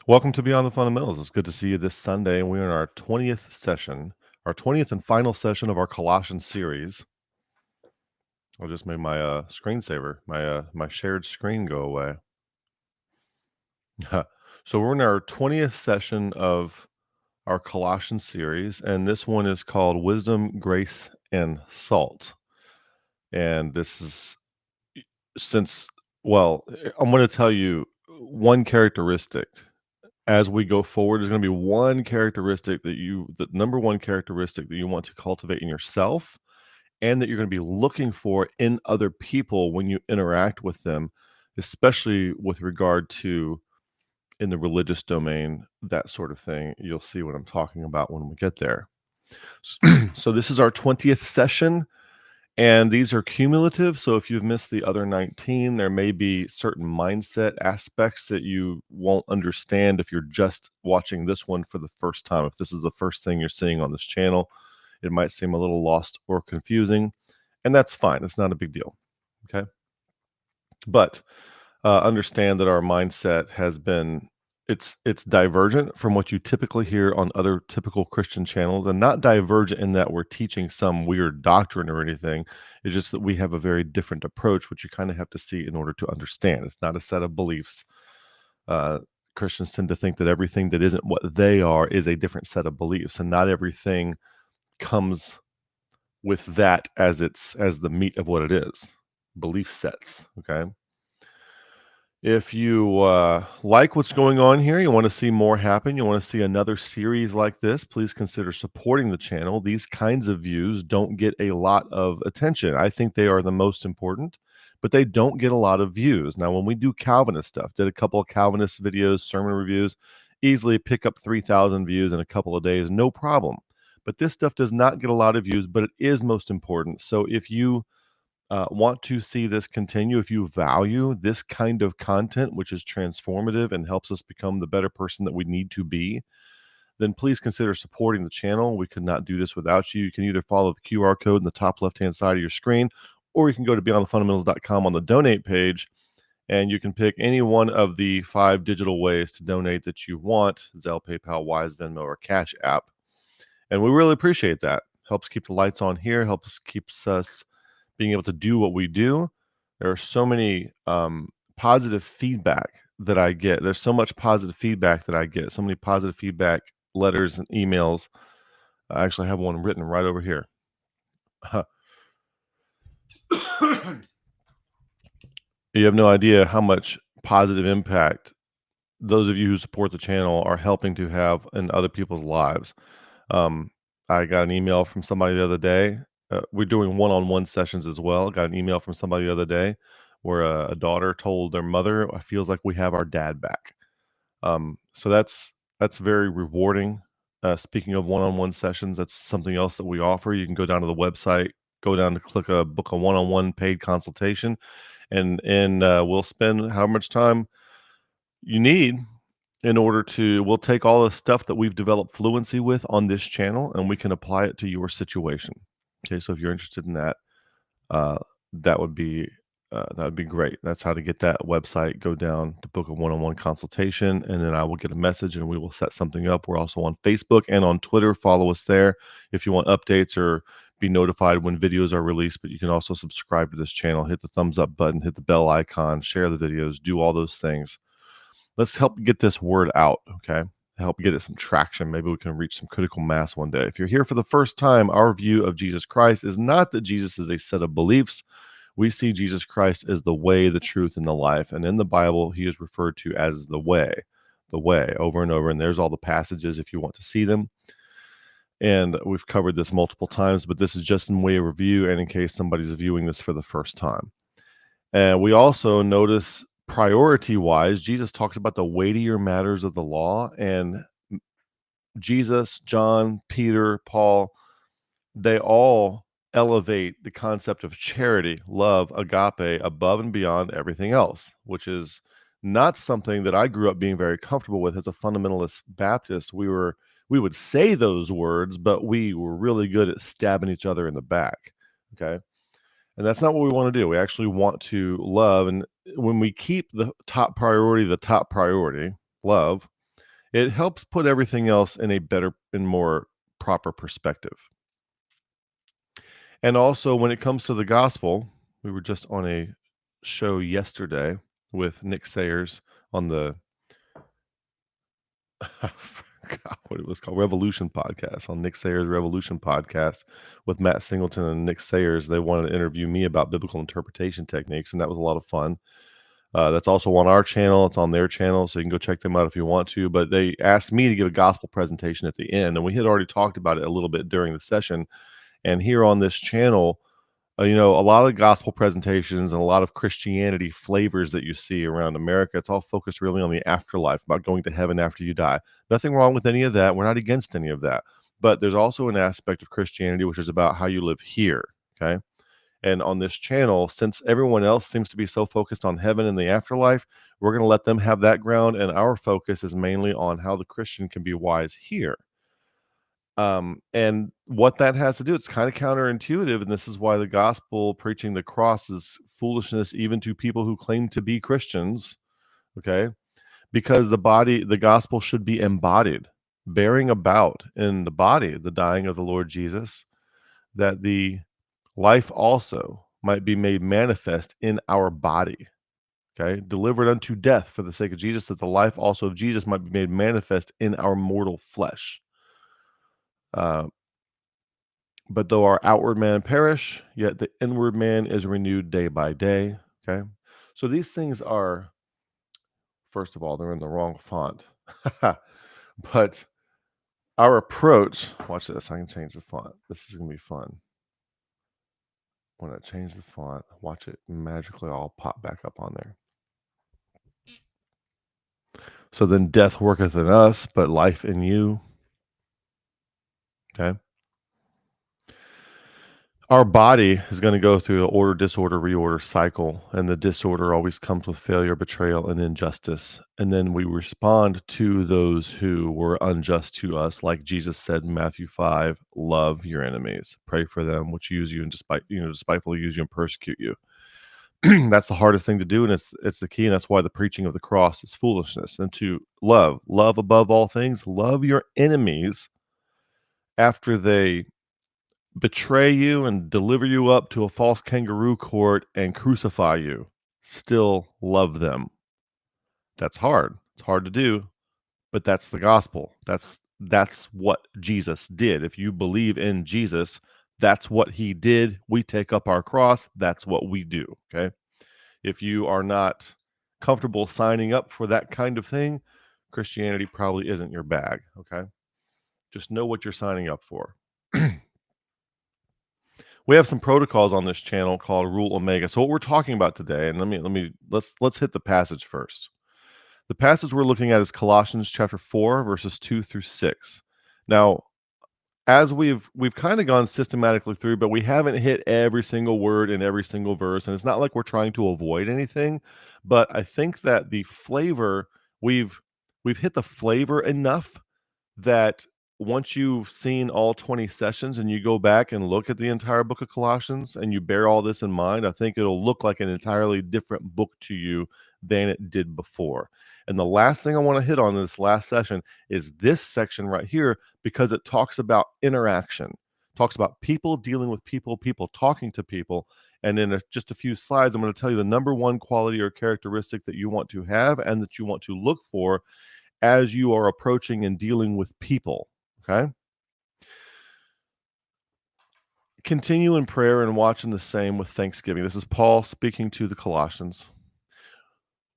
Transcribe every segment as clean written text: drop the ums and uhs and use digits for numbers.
Welcome to Beyond the Fundamentals. It's good to see you this Sunday. And we're in our 20th session, our 20th and final session of our Colossians series. I just made my screensaver, my shared screen go away. So we're in our 20th session of our Colossians series, and this one is called Wisdom, Grace, and Salt. And this is since, I'm going to tell you one characteristic as we go forward. There's going to be one characteristic the number one characteristic that you want to cultivate in yourself and that you're going to be looking for in other people when you interact with them, especially with regard to in the religious domain, that sort of thing. You'll see what I'm talking about when we get there. So this is our 20th session. And these are cumulative. So if you've missed the other 19, there may be certain mindset aspects that you won't understand if you're just watching this one for the first time. If this is the first thing you're seeing on this channel, it might seem a little lost or confusing, and that's fine. It's not a big deal. Okay. But understand that our mindset has been it's divergent from what you typically hear on other typical Christian channels, and not divergent in that we're teaching some weird doctrine or anything. It's just that we have a very different approach, which you kind of have to see in order to understand. It's not a set of beliefs. Uh, Christians tend to think that everything that isn't what they are is a different set of beliefs, and not everything comes with that as the meat of what it is. Belief sets. Okay. If you like what's going on here, you want to see more happen, you want to see another series like this, please consider supporting the channel. These kinds of views don't get a lot of attention. I think they are the most important, but they don't get a lot of views. Now, when we do Calvinist stuff, did a couple of Calvinist videos, sermon reviews, easily pick up 3,000 views in a couple of days, no problem. But this stuff does not get a lot of views, but it is most important. So if you want to see this continue, if you value this kind of content, which is transformative and helps us become the better person that we need to be, then please consider supporting the channel. We could not do this without you. You can either follow the QR code in the top left-hand side of your screen, or you can go to beyondthefundamentals.com on the donate page, and you can pick any one of the 5 digital ways to donate that you want: Zelle, PayPal, Wise, Venmo, or Cash App. And we really appreciate that. Helps keep the lights on here, keeps us being able to do what we do. There are so many positive feedback that I get. There's so much positive feedback that I get. So many positive feedback letters and emails. I actually have one written right over here. You have no idea how much positive impact those of you who support the channel are helping to have in other people's lives. I got an email from somebody the other day. We're doing one-on-one sessions as well. Got an email from somebody the other day where a daughter told their mother, "It feels like we have our dad back." So that's very rewarding. Speaking of one-on-one sessions, that's something else that we offer. You can go down to the website, go down to click book a one-on-one paid consultation, and we'll spend how much time you need we'll take all the stuff that we've developed fluency with on this channel, and we can apply it to your situation. Okay, so if you're interested in that, uh, that would be great. That's how to get that website. Go down to book a one-on-one consultation, and then I will get a message, and we will set something up. We're also on Facebook and on Twitter. Follow us there if you want updates or be notified when videos are released. But you can also subscribe to this channel, hit the thumbs up button, hit the bell icon, share the videos, do all those things. Let's help get this word out, okay? Help get it some traction. Maybe we can reach some critical mass one day. If you're here for the first time, our view of Jesus Christ is not that Jesus is a set of beliefs. We see Jesus Christ as the way, the truth, and the life. And in the Bible, he is referred to as the way, over and over. And there's all the passages if you want to see them. And we've covered this multiple times, but this is just in way of review and in case somebody's viewing this for the first time. And we also notice priority-wise, Jesus talks about the weightier matters of the law, and Jesus, John, Peter, Paul, they all elevate the concept of charity, love, agape, above and beyond everything else, which is not something that I grew up being very comfortable with as a fundamentalist Baptist. We would say those words, but we were really good at stabbing each other in the back, okay? And that's not what we want to do. We actually want to love. And when we keep the top priority, love, It helps put everything else in a better and more proper perspective. And also, when it comes to the gospel, we were just on a show yesterday with Nick Sayers on the I forgot what it was called, Revolution Podcast, on Nick Sayers' Revolution Podcast with Matt Singleton and Nick Sayers. They wanted to interview me about biblical interpretation techniques, and that was a lot of fun. That's also on our channel. It's on their channel, so you can go check them out if you want to. But they asked me to give a gospel presentation at the end, and we had already talked about it a little bit during the session. And here on this channel, a lot of gospel presentations and a lot of Christianity flavors that you see around America, it's all focused really on the afterlife, about going to heaven after you die. Nothing wrong with any of that. We're not against any of that. But there's also an aspect of Christianity which is about how you live here. Okay. And on this channel, since everyone else seems to be so focused on heaven and the afterlife, we're going to let them have that ground. And our focus is mainly on how the Christian can be wise here. And what that has to do, it's kind of counterintuitive. And this is why the gospel preaching the cross is foolishness, even to people who claim to be Christians. Okay. Because the gospel should be embodied, bearing about in the body, the dying of the Lord Jesus, that the life also might be made manifest in our body. Okay. Delivered unto death for the sake of Jesus, that the life also of Jesus might be made manifest in our mortal flesh. But though our outward man perish, yet the inward man is renewed day by day. Okay. So these things are, first of all, they're in the wrong font. But our approach, watch this, I can change the font. This is going to be fun. When I change the font, watch it magically all pop back up on there. So then death worketh in us, but life in you. Okay. Our body is going to go through the order, disorder, reorder cycle, and the disorder always comes with failure, betrayal, and injustice. And then we respond to those who were unjust to us, like Jesus said in Matthew 5, love your enemies, pray for them, which use you and despitefully use you and persecute you. That's the hardest thing to do, and it's the key, and that's why the preaching of the cross is foolishness. And to love above all things, love your enemies after they betray you and deliver you up to a false kangaroo court and crucify you. Still love them. That's hard. It's hard to do, but that's the gospel. That's what Jesus did. If you believe in Jesus, that's what he did. We take up our cross. That's what we do. Okay. If you are not comfortable signing up for that kind of thing, Christianity probably isn't your bag. Okay. Just know what you're signing up for. We have some protocols on this channel called Rule Omega. So what we're talking about today, and let's hit the passage first. The passage we're looking at is Colossians chapter 4, verses 2 through 6. Now, as we've kind of gone systematically through, but we haven't hit every single word in every single verse, and it's not like we're trying to avoid anything, but I think that the flavor, we've hit the flavor enough that once you've seen all 20 sessions and you go back and look at the entire book of Colossians and you bear all this in mind, I think it'll look like an entirely different book to you than it did before. And the last thing I want to hit on in this last session is this section right here, because it talks about interaction, talks about people dealing with people, people talking to people. And in just a few slides, I'm going to tell you the number one quality or characteristic that you want to have and that you want to look for as you are approaching and dealing with people. Okay. Continue in prayer and watching the same with thanksgiving. This is Paul speaking to the Colossians.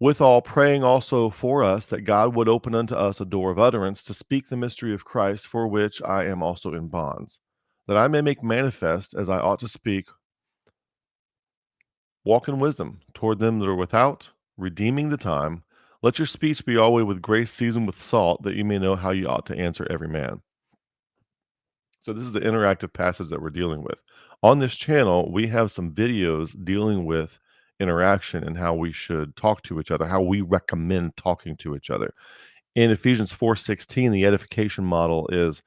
With all, praying also for us that God would open unto us a door of utterance to speak the mystery of Christ, for which I am also in bonds, that I may make manifest as I ought to speak, walk in wisdom toward them that are without, redeeming the time. Let your speech be always with grace seasoned with salt, that you may know how you ought to answer every man. So this is the interactive passage that we're dealing with. On this channel, we have some videos dealing with interaction and how we should talk to each other, how we recommend talking to each other. In Ephesians 4:16, the edification model is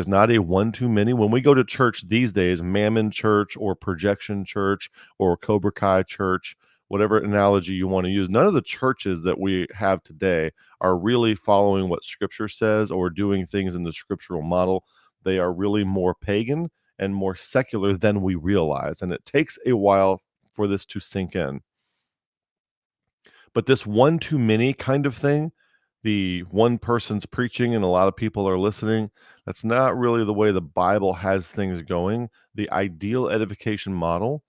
not a one-to-many. When we go to church these days, Mammon Church or Projection Church or Cobra Kai Church, whatever analogy you want to use. None of the churches that we have today are really following what Scripture says or doing things in the scriptural model. They are really more pagan and more secular than we realize. And it takes a while for this to sink in. But this one too many kind of thing, the one person's preaching and a lot of people are listening, that's not really the way the Bible has things going. The ideal edification model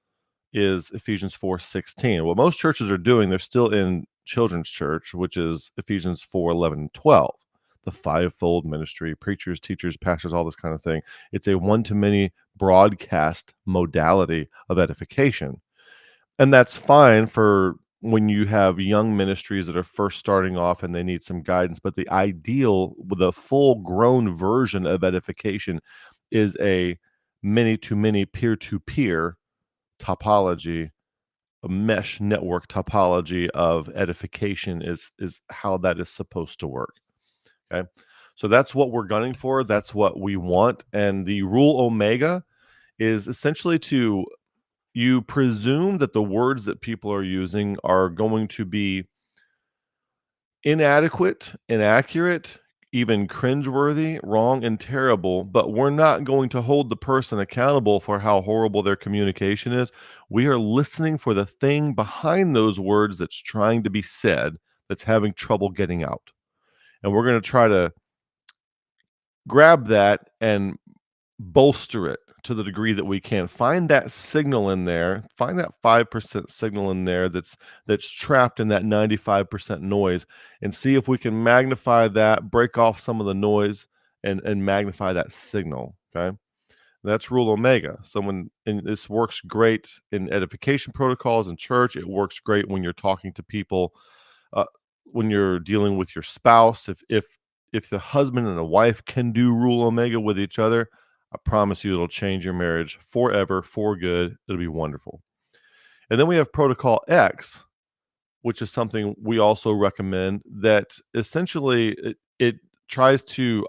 is Ephesians 4:16. What most churches are doing, they're still in children's church, which is Ephesians 4:11 and 12. The fivefold ministry, preachers, teachers, pastors, all this kind of thing. It's a one to many broadcast modality of edification. And that's fine for when you have young ministries that are first starting off and they need some guidance. But the ideal, the full grown version of edification is a many to many peer to peer topology, a mesh network topology of edification is how that is supposed to work. Okay. So that's what we're gunning for. That's what we want. And the rule omega is essentially to you presume that the words that people are using are going to be inadequate, inaccurate, even cringeworthy, wrong, and terrible, but we're not going to hold the person accountable for how horrible their communication is. We are listening for the thing behind those words that's trying to be said, that's having trouble getting out. And we're going to try to grab that and bolster it to the degree that we can. Find that signal in there, find that 5% signal in there that's trapped in that 95% noise, and see if we can magnify that, break off some of the noise and magnify that signal. Okay. That's rule omega. And this works great in edification protocols in church. It works great when you're talking to people, uh, when you're dealing with your spouse. If the husband and the wife can do rule omega with each other, I promise you it'll change your marriage forever, for good. It'll be wonderful. And then we have Protocol X, which is something we also recommend that essentially it tries to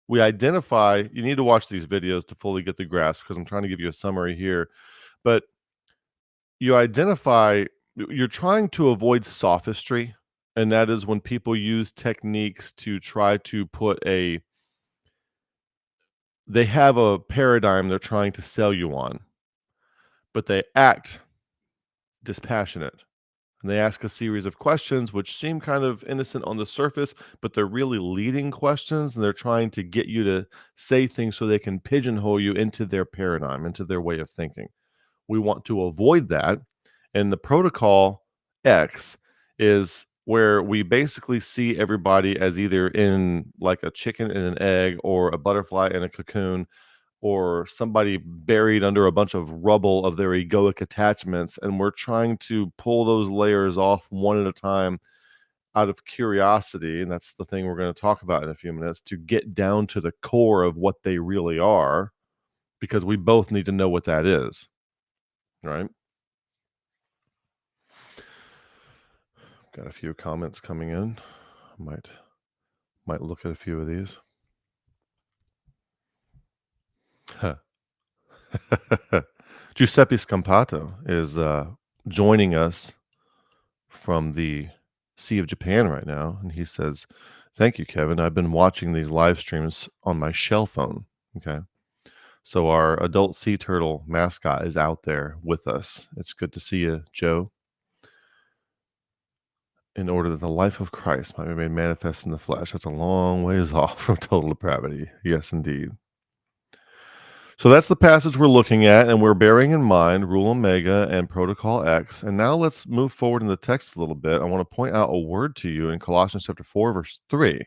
we identify. You need to watch these videos to fully get the grasp because I'm trying to give you a summary here. But you identify, you're trying to avoid sophistry, and that is when people use techniques to try to they have a paradigm they're trying to sell you on, but they act dispassionate. And they ask a series of questions which seem kind of innocent on the surface, but they're really leading questions and they're trying to get you to say things so they can pigeonhole you into their paradigm, into their way of thinking. We want to avoid that. And the protocol X is where we basically see everybody as either in like a chicken and an egg or a butterfly in a cocoon or somebody buried under a bunch of rubble of their egoic attachments. And we're trying to pull those layers off one at a time out of curiosity. And that's the thing we're going to talk about in a few minutes, to get down to the core of what they really are, because we both need to know what that is. Right? Got a few comments coming in. Might look at a few of these. Giuseppe Scampato is joining us from the Sea of Japan right now, and he says, "Thank you, Kevin. I've been watching these live streams on my shell phone." Okay, so our adult sea turtle mascot is out there with us. It's good to see you, Joe. In order that the life of Christ might be made manifest in the flesh. That's a long ways off from total depravity. Yes, indeed. So that's the passage we're looking at, and we're bearing in mind Rule Omega and Protocol X. And now let's move forward in the text a little bit. I want to point out a word to you in Colossians chapter 4, verse 3.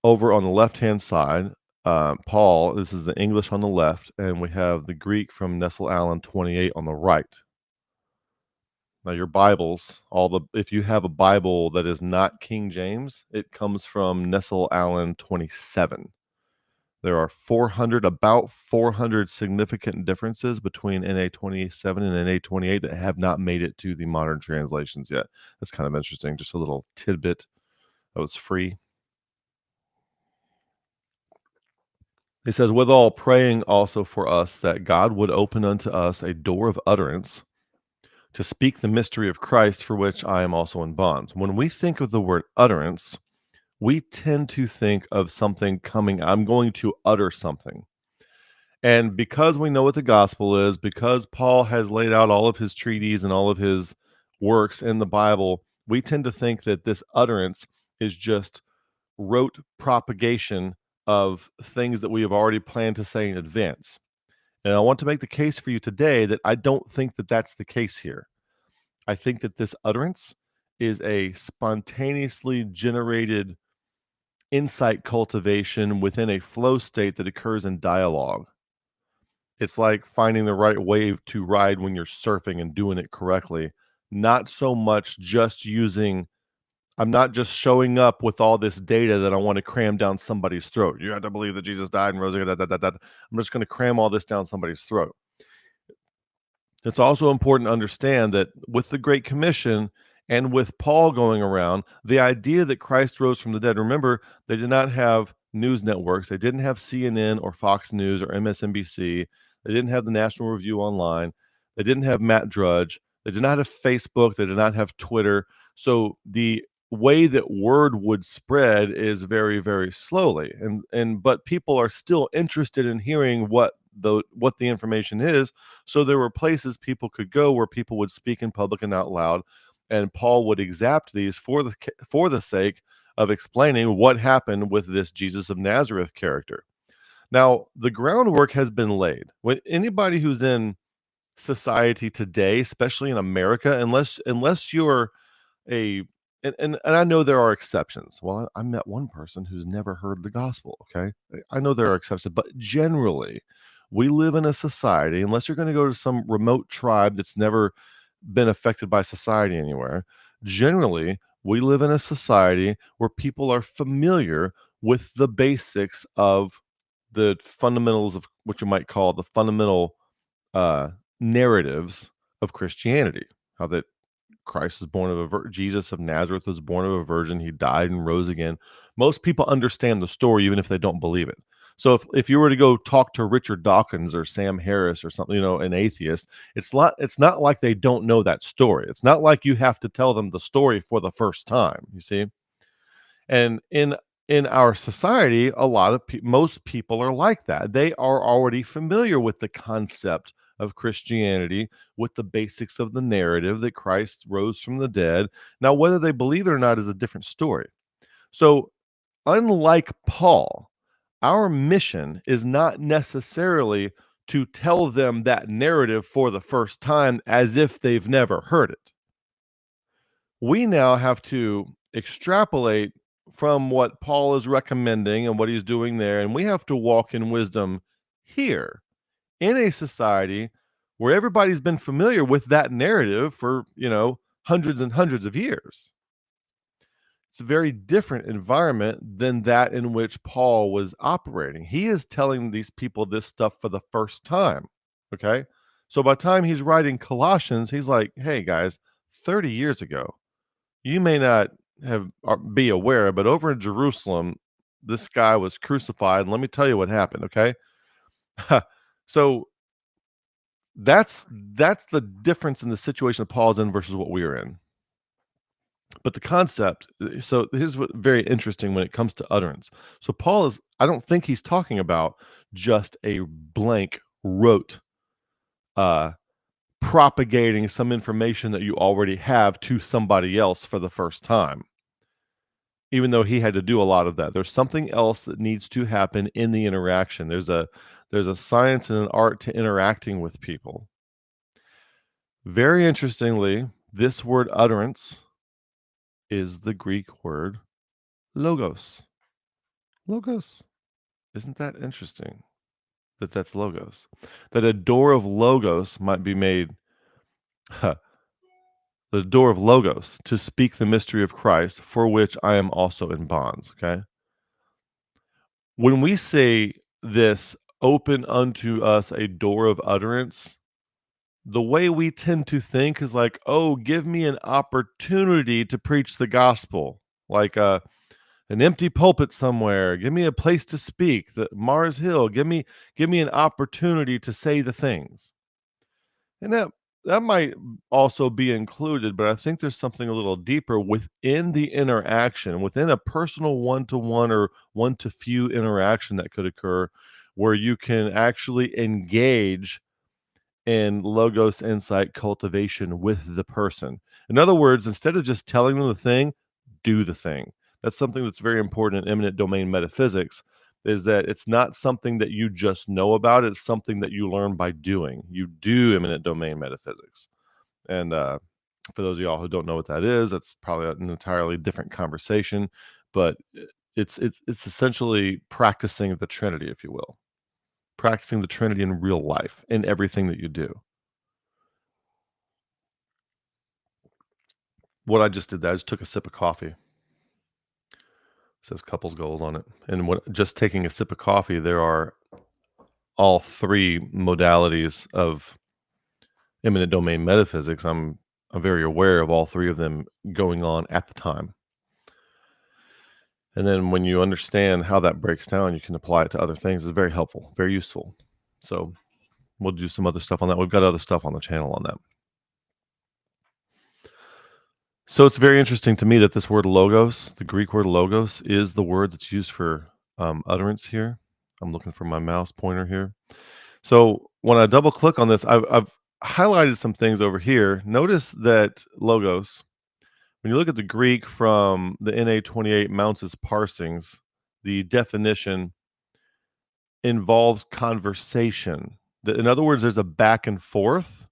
Over on the left-hand side, Paul, this is the English on the left, and we have the Greek from Nestle Allen 28 on the right. Now, your Bibles, if you have a Bible that is not King James, it comes from Nestle Allen 27. There are about 400 significant differences between NA 27 and NA 28 that have not made it to the modern translations yet. That's kind of interesting. Just a little tidbit that was free. It says, "Withal praying also for us that God would open unto us a door of utterance to speak the mystery of Christ for which I am also in bonds. When we think of the word utterance, we tend to think of something coming. I'm going to utter something. And because we know what the gospel is, because Paul has laid out all of his treaties and all of his works in the Bible, we tend to think that this utterance is just rote propagation of things that we have already planned to say in advance. And I want to make the case for you today that I don't think that that's the case here. I think that this utterance is a spontaneously generated insight cultivation within a flow state that occurs in dialogue. It's like finding the right wave to ride when you're surfing and doing it correctly, not so much just using. I'm not just showing up with all this data that I want to cram down somebody's throat. You have to believe that Jesus died and rose again. I'm just going to cram all this down somebody's throat. It's also important to understand that with the Great Commission and with Paul going around, the idea that Christ rose from the dead, remember, they did not have news networks. They didn't have CNN or Fox News or MSNBC. They didn't have the National Review Online. They didn't have Matt Drudge. They did not have Facebook. They did not have Twitter. So the way that word would spread is very, very slowly. But people are still interested in hearing what the information is, so there were places people could go where people would speak in public and out loud, and Paul would exact these for the sake of explaining what happened with this Jesus of Nazareth character. Now, the groundwork has been laid. When anybody who's in society today, especially in America, unless you're a and I know there are exceptions. Well, I met one person who's never heard the gospel, okay? I know there are exceptions, but generally, we live in a society, unless you're gonna go to some remote tribe that's never been affected by society anywhere, generally, we live in a society where people are familiar with the basics of the fundamentals of what you might call the fundamental, uh, narratives of Christianity. How that Christ was born of Jesus of Nazareth was born of a virgin. He died and rose again. Most people understand the story, even if they don't believe it. So if you were to go talk to Richard Dawkins or Sam Harris or something, an atheist, it's not like they don't know that story. It's not like you have to tell them the story for the first time. You see, and in our society, a lot of most people are like that. They are already familiar with the concept of Christianity, with the basics of the narrative that Christ rose from the dead. Now, whether they believe it or not is a different story. So, unlike Paul, our mission is not necessarily to tell them that narrative for the first time as if they've never heard it. We now have to extrapolate from what Paul is recommending and what he's doing there, and we have to walk in wisdom here in a society where everybody's been familiar with that narrative for, hundreds and hundreds of years. It's a very different environment than that in which Paul was operating. He is telling these people this stuff for the first time. Okay. So by the time he's writing Colossians, he's like, hey guys, 30 years ago, you may not be aware, but over in Jerusalem, this guy was crucified. And let me tell you what happened. Okay. So that's the difference in the situation that Paul's in versus what we are in. But the concept, so here's what very interesting when it comes to utterance. So I don't think he's talking about just a blank rote uh propagating some information that you already have to somebody else for the first time. Even though he had to do a lot of that. There's something else that needs to happen in the interaction. There's a science and an art to interacting with people. Very interestingly, this word utterance is the Greek word logos. Logos. Isn't that interesting that that's logos? That a door of logos might be made, the door of logos to speak the mystery of Christ, for which I am also in bonds. Okay. When we say this, open unto us a door of utterance, the way we tend to think is like, oh, give me an opportunity to preach the gospel. Like, an empty pulpit somewhere. Give me a place to speak. The Mars Hill. Give me an opportunity to say the things. And that might also be included, but I think there's something a little deeper within the interaction, within a personal one-to-one or one-to-few interaction that could occur, where you can actually engage in logos insight cultivation with the person. In other words, instead of just telling them the thing, do the thing. That's something that's very important in imminent domain metaphysics, is that it's not something that you just know about, it's something that you learn by doing. You do imminent domain metaphysics. And for those of y'all who don't know what that is, that's probably an entirely different conversation, but it's essentially practicing the Trinity, if you will. Practicing the Trinity in real life, in everything that you do. What I just did that, I just took a sip of coffee. It says couples goals on it. And what just taking a sip of coffee, there are all 3 modalities of imminent domain metaphysics. I'm very aware of all 3 of them going on at the time. And then when you understand how that breaks down, you can apply it to other things. It's very helpful, very useful. So we'll do some other stuff on that. We've got other stuff on the channel on that. So it's very interesting to me that this word logos, the Greek word logos, is the word that's used for utterance here. I'm looking for my mouse pointer here. So when I double click on this, I've highlighted some things over here. Notice that logos, when you look at the Greek from the NA28 Mounce's parsings, the definition involves conversation. In other words, there's a back and forth,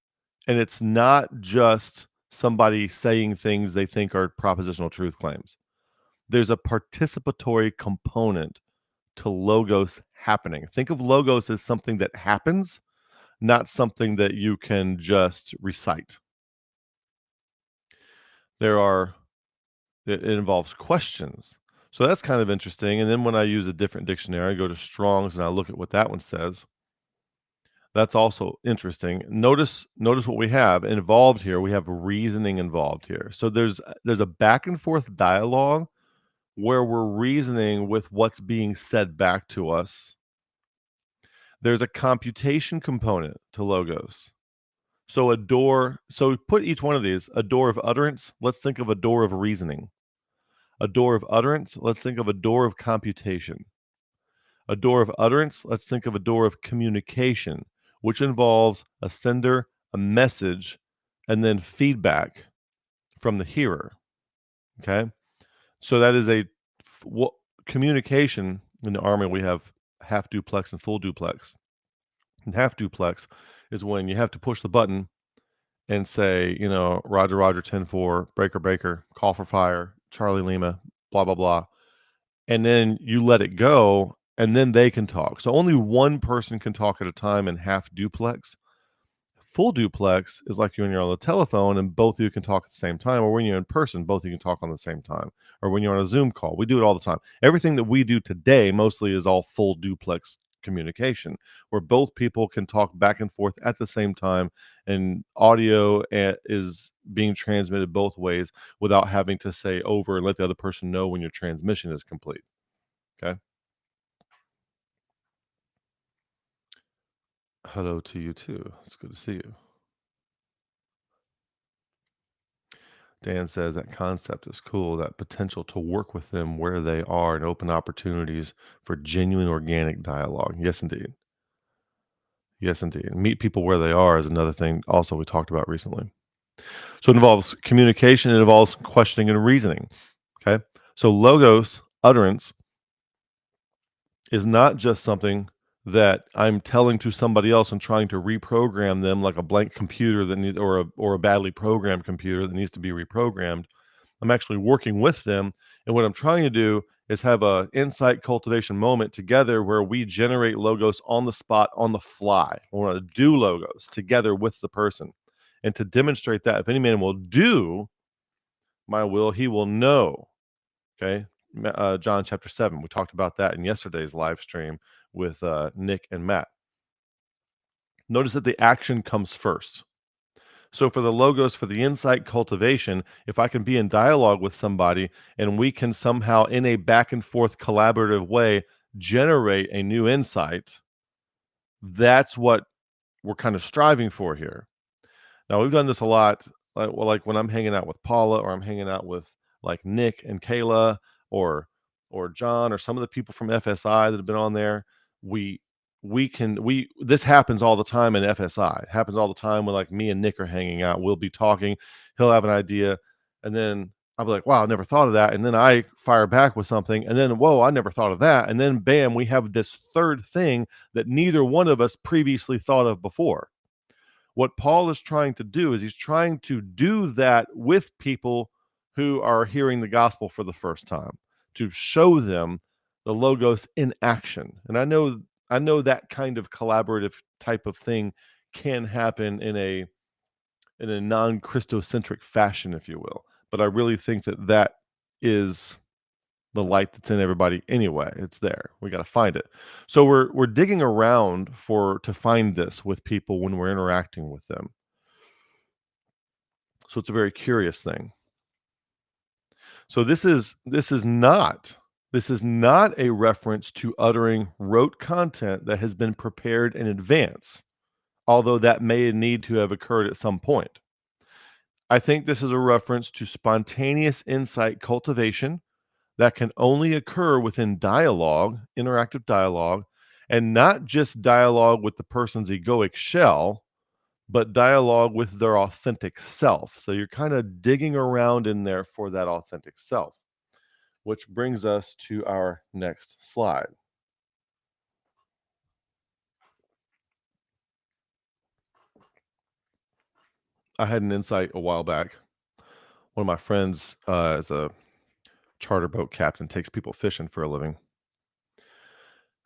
and it's not just somebody saying things they think are propositional truth claims. There's a participatory component to logos happening. Think of logos as something that happens, not something that you can just recite. It involves questions. So that's kind of interesting. And then when I use a different dictionary, I go to Strong's and I look at what that one says. That's also interesting. Notice what we have involved here. We have reasoning involved here. So there's a back and forth dialogue where we're reasoning with what's being said back to us. There's a computation component to logos. So put each one of these, a door of utterance, let's think of a door of reasoning. A door of utterance, let's think of a door of computation. A door of utterance, let's think of a door of communication, which involves a sender, a message, and then feedback from the hearer. Okay. So that is communication. In the Army, we have half duplex and full duplex. And half duplex is when you have to push the button and say, Roger, Roger, 10-4, breaker, breaker, call for fire, Charlie Lima, blah, blah, blah. And then you let it go, and then they can talk. So only one person can talk at a time in half duplex. Full duplex is like you when you're on the telephone and both of you can talk at the same time, or when you're in person, both of you can talk on the same time, or when you're on a Zoom call. We do it all the time. Everything that we do today mostly is all full duplex communication, where both people can talk back and forth at the same time, and audio is being transmitted both ways without having to say over and let the other person know when your transmission is complete. Okay. Hello to you too. It's good to see you. Dan says that concept is cool, that potential to work with them where they are and open opportunities for genuine organic dialogue. Yes, indeed. Yes, indeed. Meet people where they are is another thing also we talked about recently. So it involves communication, it involves questioning and reasoning. Okay. So logos, utterance, is not just something that I'm telling to somebody else and trying to reprogram them like a blank computer that needs, or a badly programmed computer that needs to be reprogrammed. I'm actually working with them, and what I'm trying to do is have a insight cultivation moment together where we generate logos on the spot, on the fly. We want to do logos together with the person, and to demonstrate that if any man will do my will, he will know. Okay. John chapter 7. We talked about that in yesterday's live stream with Nick and Matt. Notice that the action comes first. So for the logos, for the insight cultivation, if I can be in dialogue with somebody and we can somehow in a back and forth collaborative way generate a new insight, that's what we're kind of striving for here. Now we've done this a lot, like when I'm hanging out with Paula or I'm hanging out with like Nick and Kayla or John or some of the people from FSI that have been on there. We we this happens all the time in FSI. It happens all the time when like me and Nick are hanging out. We'll be talking, he'll have an idea, and then I'll be like, wow, I never thought of that. And then I fire back with something, and then whoa, I never thought of that. And then bam, we have this third thing that neither one of us previously thought of before. What Paul is trying to do is he's trying to do that with people who are hearing the gospel for the first time, to show them the logos in action. And I know that kind of collaborative type of thing can happen in a non-Christocentric fashion, if you will. But I really think that that is the light that's in everybody anyway. It's there. We got to find it. So we're digging around to find this with people when we're interacting with them. So it's a very curious thing. So this is not a reference to uttering rote content that has been prepared in advance, although that may need to have occurred at some point. I think this is a reference to spontaneous insight cultivation that can only occur within dialogue, interactive dialogue, and not just dialogue with the person's egoic shell, but dialogue with their authentic self. So you're kind of digging around in there for that authentic self, which brings us to our next slide. I had an insight a while back. One of my friends is a charter boat captain, takes people fishing for a living.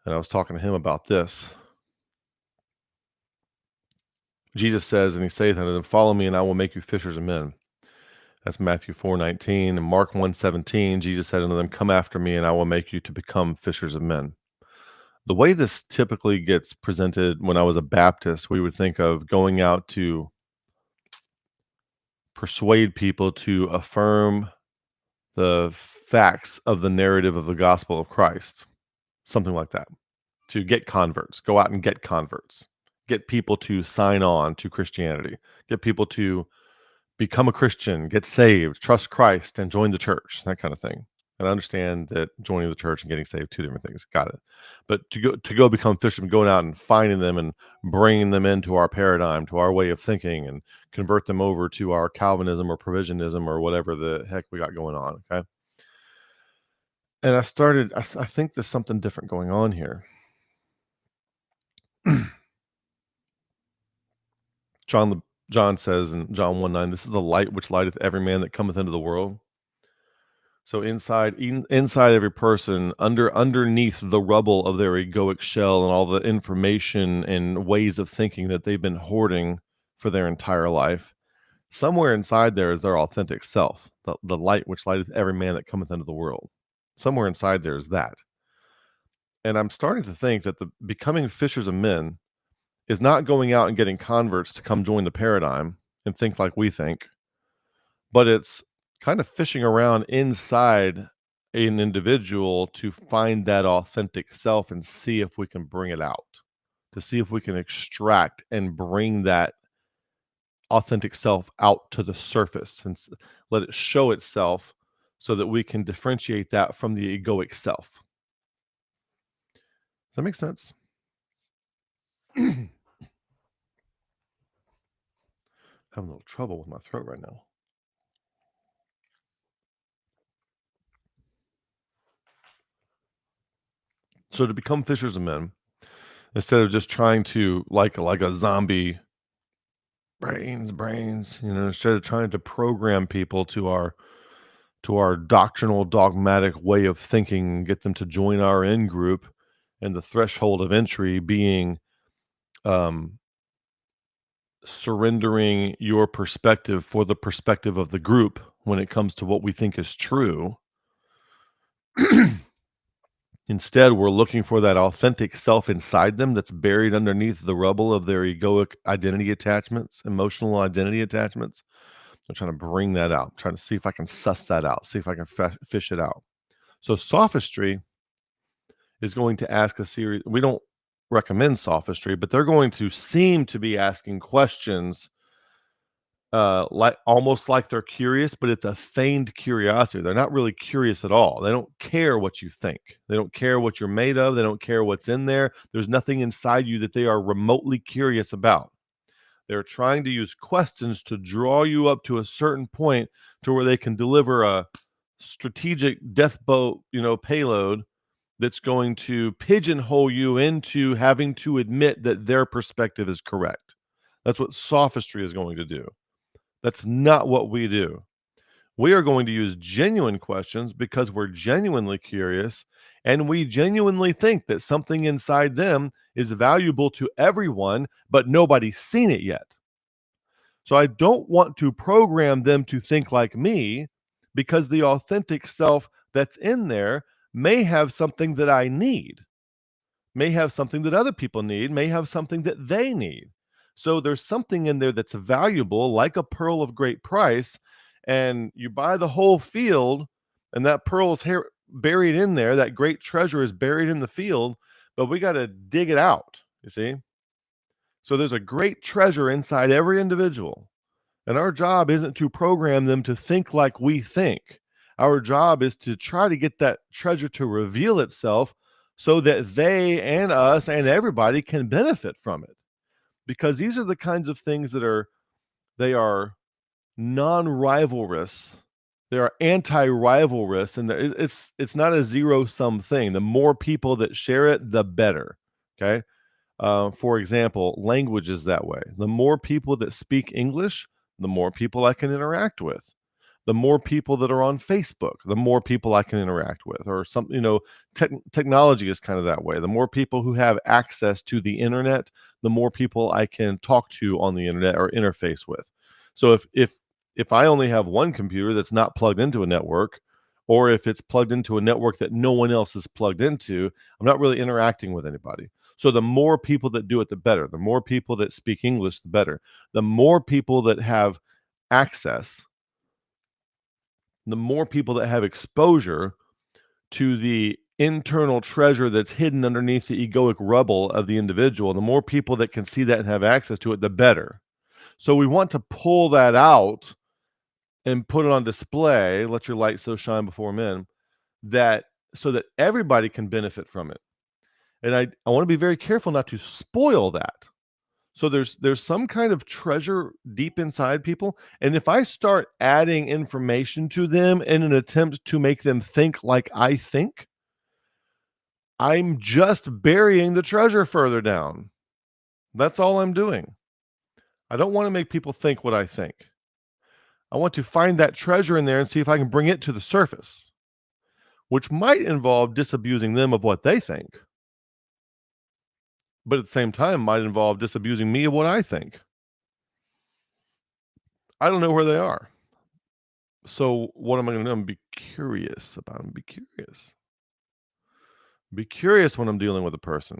And I was talking to him about this. Jesus says, and he saith unto them, follow me, and I will make you fishers of men. That's Matthew 4:19. And Mark 1:17, Jesus said unto them, come after me, and I will make you to become fishers of men. The way this typically gets presented when I was a Baptist, we would think of going out to persuade people to affirm the facts of the narrative of the gospel of Christ, something like that, to get converts, go out and get converts, get people to sign on to Christianity, get people to become a Christian, get saved, trust Christ, and join the church, that kind of thing. And I understand that joining the church and getting saved, two different things. Got it. But to go become fishermen, going out and finding them and bringing them into our paradigm, to our way of thinking, and convert them over to our Calvinism or provisionism or whatever the heck we got going on. Okay. And I think there's something different going on here. John says in John 1:9, this is the light which lighteth every man that cometh into the world. So inside every person, underneath the rubble of their egoic shell and all the information and ways of thinking that they've been hoarding for their entire life, somewhere inside there is their authentic self, the light which lighteth every man that cometh into the world. Somewhere inside there is that. And I'm starting to think that the becoming fishers of men is not going out and getting converts to come join the paradigm and think like we think, but it's kind of fishing around inside an individual to find that authentic self and see if we can bring it out, to see if we can extract and bring that authentic self out to the surface and let it show itself so that we can differentiate that from the egoic self. Does that make sense? Having a little trouble with my throat right now. So to become fishers of men, instead of just trying to like a zombie brains, instead of trying to program people to our doctrinal dogmatic way of thinking, get them to join our in group, and the threshold of entry being um, surrendering your perspective for the perspective of the group when it comes to what we think is true. Instead, we're looking for that authentic self inside them that's buried underneath the rubble of their egoic identity attachments, emotional identity attachments. I'm trying to bring that out. I'm trying to see if I can suss that out, see if I can fish it out. So sophistry is going to ask a series. We don't recommend sophistry, but they're going to seem to be asking questions like almost like they're curious, but it's a feigned curiosity. They're not really curious at all. They don't care what you think. They don't care what you're made of. They don't care what's in there. There's nothing inside you that they are remotely curious about. They're trying to use questions to draw you up to a certain point to where they can deliver a strategic death boat, payload that's going to pigeonhole you into having to admit that their perspective is correct. That's what sophistry is going to do. That's not what we do. We are going to use genuine questions because we're genuinely curious and we genuinely think that something inside them is valuable to everyone, but nobody's seen it yet. So I don't want to program them to think like me because the authentic self that's in there may have something that I need, may have something that other people need, may have something that they need. So there's something in there that's valuable, like a pearl of great price, and you buy the whole field, and that pearl is buried in there. That great treasure is buried in the field, but we got to dig it out. You see? So there's a great treasure inside every individual. And our job isn't to program them to think like we think. Our job is to try to get that treasure to reveal itself so that they and us and everybody can benefit from it. Because these are the kinds of things they are non-rivalrous. They are anti-rivalrous, and it's not a zero-sum thing. The more people that share it, the better. Okay. For example, language is that way. The more people that speak English, the more people I can interact with. The more people that are on Facebook, the more people I can interact with. Or some, technology is kind of that way. The more people who have access to the internet, the more people I can talk to on the internet or interface with. So if I only have one computer that's not plugged into a network, or if it's plugged into a network that no one else is plugged into, I'm not really interacting with anybody. So the more people that do it, the better. The more people that speak English, the better. The more people that have access, the more people that have exposure to the internal treasure that's hidden underneath the egoic rubble of the individual, the more people that can see that and have access to it, the better. So we want to pull that out and put it on display, let your light so shine before men, that so that everybody can benefit from it. And I want to be very careful not to spoil that. So there's some kind of treasure deep inside people, and if I start adding information to them in an attempt to make them think like I think, I'm just burying the treasure further down. That's all I'm doing. I don't want to make people think what I think. I want to find that treasure in there and see if I can bring it to the surface, which might involve disabusing them of what they think, but at the same time might involve disabusing me of what I think. I don't know where they are. So what am I going to do? I'm be curious about them. Be curious. Be curious when I'm dealing with a person.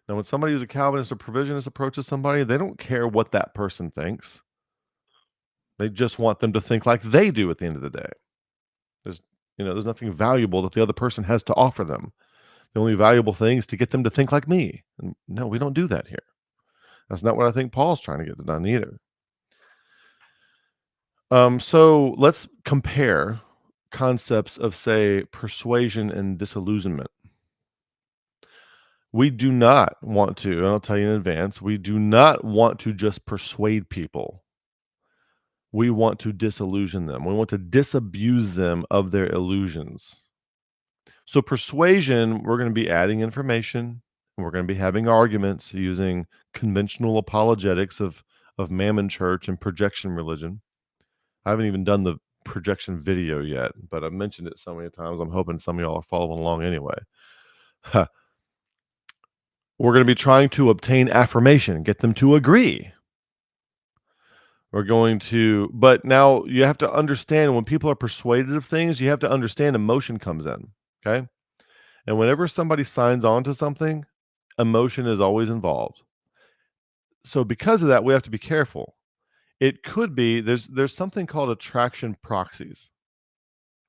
Now, when somebody who's a Calvinist or provisionist approaches somebody, they don't care what that person thinks. They just want them to think like they do at the end of the day. There's, there's nothing valuable that the other person has to offer them. The only valuable thing is to get them to think like me. And no, we don't do that here. That's not what I think Paul's trying to get done either. So let's compare concepts of, say, persuasion and disillusionment. We do not want to, and I'll tell you in advance, we do not want to just persuade people. We want to disillusion them. We want to disabuse them of their illusions. So persuasion, we're going to be adding information, and we're going to be having arguments using conventional apologetics of Mammon Church and projection religion. I haven't even done the projection video yet, but I've mentioned it so many times. I'm hoping some of y'all are following along anyway. We're going to be trying to obtain affirmation, get them to agree. We're going to, but now you have to understand when people are persuaded of things, you have to understand emotion comes in. Okay. And whenever somebody signs on to something, emotion is always involved. So because of that, we have to be careful. It could be there's something called attraction proxies.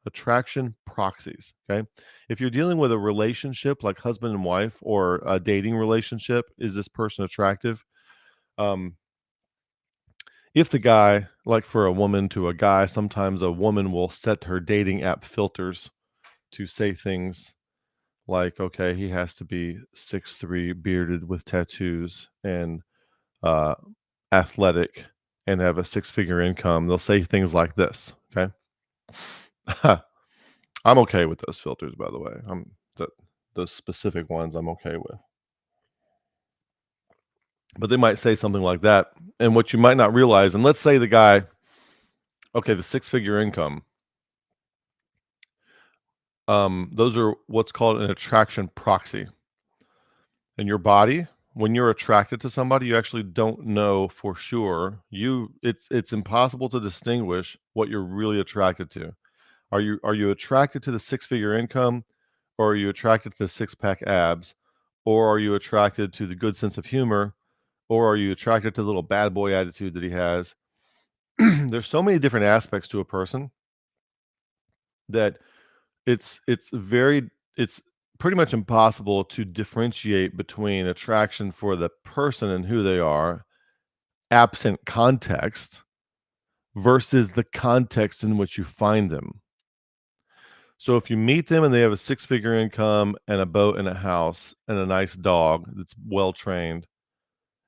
Attraction proxies. Okay. If you're dealing with a relationship like husband and wife or a dating relationship, is this person attractive? If the guy, like for a woman to a guy, sometimes a woman will set her dating app filters to say things like, okay, he has to be 6'3", bearded with tattoos, and uh, athletic, and have a six-figure income. They'll say things like this. Okay, I'm okay with those filters, by the way. Those specific ones I'm okay with. But they might say something like that, and what you might not realize, and let's say the guy, okay, the six-figure income, those are what's called an attraction proxy. In your body, when you're attracted to somebody, you actually don't know for sure. It's impossible to distinguish what you're really attracted to. Are you attracted to the six-figure income, or are you attracted to the six-pack abs, or are you attracted to the good sense of humor, or are you attracted to the little bad boy attitude that he has? There's so many different aspects to a person that it's pretty much impossible to differentiate between attraction for the person and who they are, absent context, versus the context in which you find them. So if you meet them and they have a six-figure income and a boat and a house and a nice dog that's well trained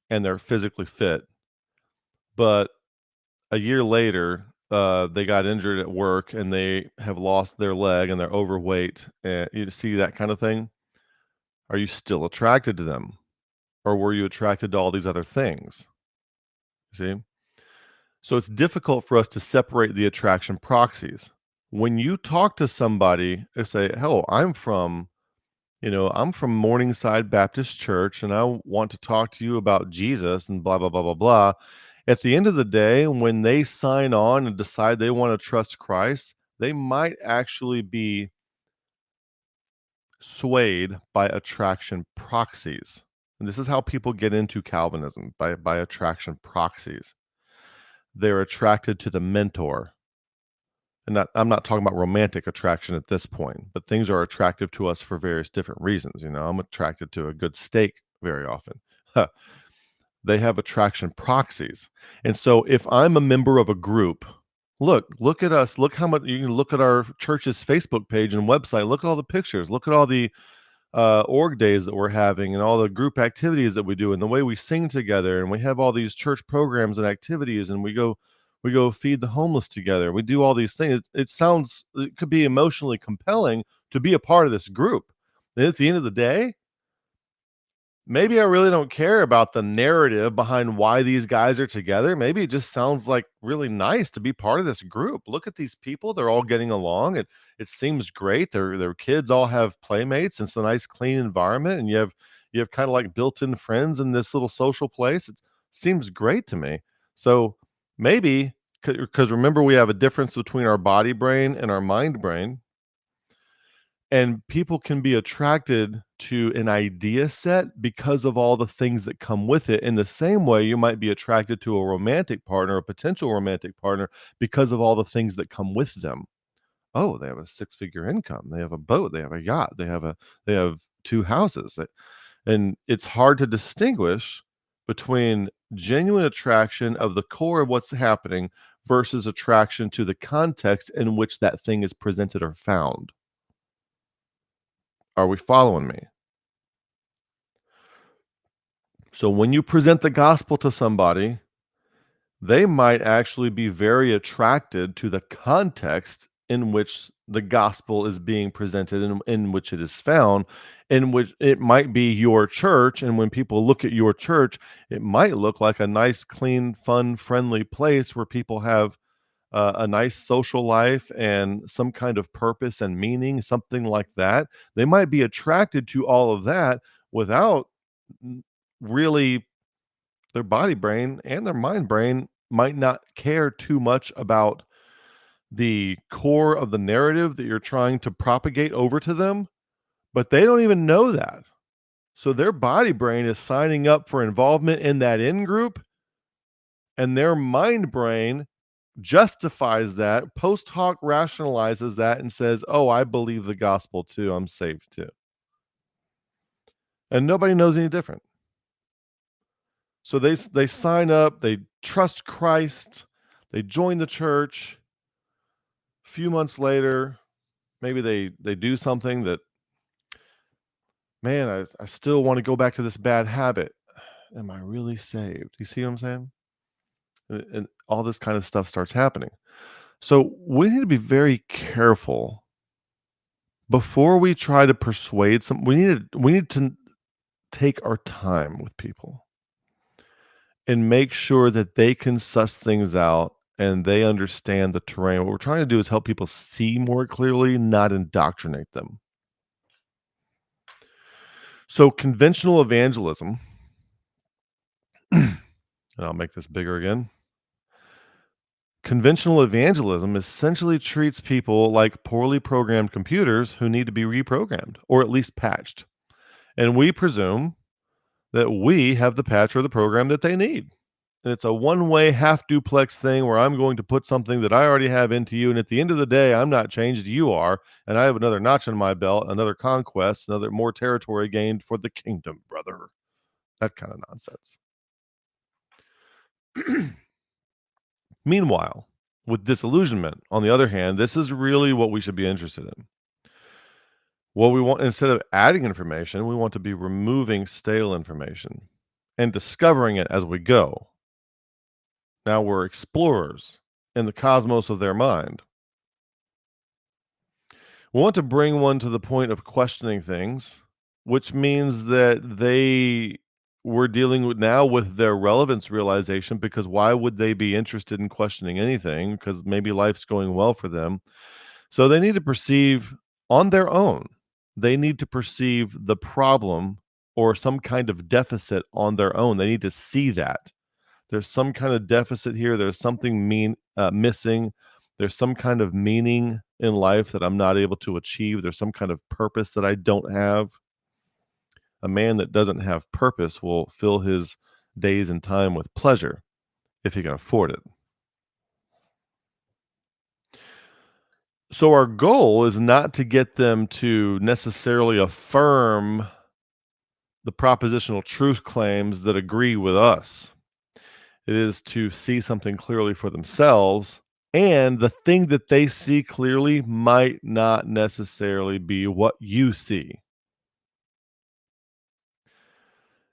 and they're physically fit, but a year later, they got injured at work and they have lost their leg and they're overweight, and you see that kind of thing, are you still attracted to them? Or were you attracted to all these other things? See? So it's difficult for us to separate the attraction proxies. When you talk to somebody and say, "Hell, I'm from Morningside Baptist Church and I want to talk to you about Jesus and blah, blah, blah, blah, blah." At the end of the day, when they sign on and decide they want to trust Christ, they might actually be swayed by attraction proxies. And this is how people get into Calvinism, by attraction proxies. They're attracted to the mentor. And I'm not talking about romantic attraction at this point, but things are attractive to us for various different reasons. I'm attracted to a good steak very often. They have attraction proxies. And so if I'm a member of a group, look at us, look how much you can look at our church's Facebook page and website, look at all the pictures, look at all the org days that we're having and all the group activities that we do and the way we sing together, and we have all these church programs and activities, and we go feed the homeless together. We do all these things. It could be emotionally compelling to be a part of this group. And at the end of the day, maybe I really don't care about the narrative behind why these guys are together. Maybe it just sounds like really nice to be part of this group. Look at these people. They're all getting along. It seems great. Their kids all have playmates. It's a nice, clean environment. And you have kind of like built-in friends in this little social place. It seems great to me. So maybe, because remember, we have a difference between our body brain and our mind brain. And people can be attracted to an idea set because of all the things that come with it. In the same way, you might be attracted to a romantic partner, a potential romantic partner, because of all the things that come with them. Oh, they have a six-figure income. They have a boat. They have a yacht. They have two houses. And it's hard to distinguish between genuine attraction of the core of what's happening versus attraction to the context in which that thing is presented or found. Are we following me? So when you present the gospel to somebody, they might actually be very attracted to the context in which the gospel is being presented, in which it is found, in which it might be your church. And when people look at your church, it might look like a nice, clean, fun, friendly place where people have a nice social life and some kind of purpose and meaning, something like that. They might be attracted to all of that without really, their body brain and their mind brain might not care too much about the core of the narrative that you're trying to propagate over to them, but they don't even know that. So their body brain is signing up for involvement in that in group, and their mind brain justifies that, post hoc rationalizes that, and says, "Oh, I believe the gospel too. I'm saved too." And nobody knows any different. So they sign up, they trust Christ, they join the church. A few months later, maybe they do something that, man, I still want to go back to this bad habit. Am I really saved? You see what I'm saying? And all this kind of stuff starts happening. So we need to be very careful before we try to persuade some. We need to take our time with people and make sure that they can suss things out and they understand the terrain. What we're trying to do is help people see more clearly, not indoctrinate them. So conventional evangelism, and I'll make this bigger again. Conventional evangelism essentially treats people like poorly programmed computers who need to be reprogrammed or at least patched. And we presume that we have the patch or the program that they need. And it's a one-way half duplex thing where I'm going to put something that I already have into you. And at the end of the day, I'm not changed, you are. And I have another notch in my belt, another conquest, another more territory gained for the kingdom, brother. That kind of nonsense. Meanwhile, with disillusionment, on the other hand, this is really what we should be interested in. What we want, instead of adding information, we want to be removing stale information and discovering it as we go. Now we're explorers in the cosmos of their mind. We want to bring one to the point of questioning things, which means that they were dealing with now with their relevance realization, because why would they be interested in questioning anything? Because maybe life's going well for them. So they need to perceive on their own, they need to perceive the problem or some kind of deficit on their own. They need to see that. There's some kind of deficit here. There's something missing. There's some kind of meaning in life that I'm not able to achieve. There's some kind of purpose that I don't have. A man that doesn't have purpose will fill his days and time with pleasure if he can afford it. So our goal is not to get them to necessarily affirm the propositional truth claims that agree with us. It is to see something clearly for themselves, and the thing that they see clearly might not necessarily be what you see.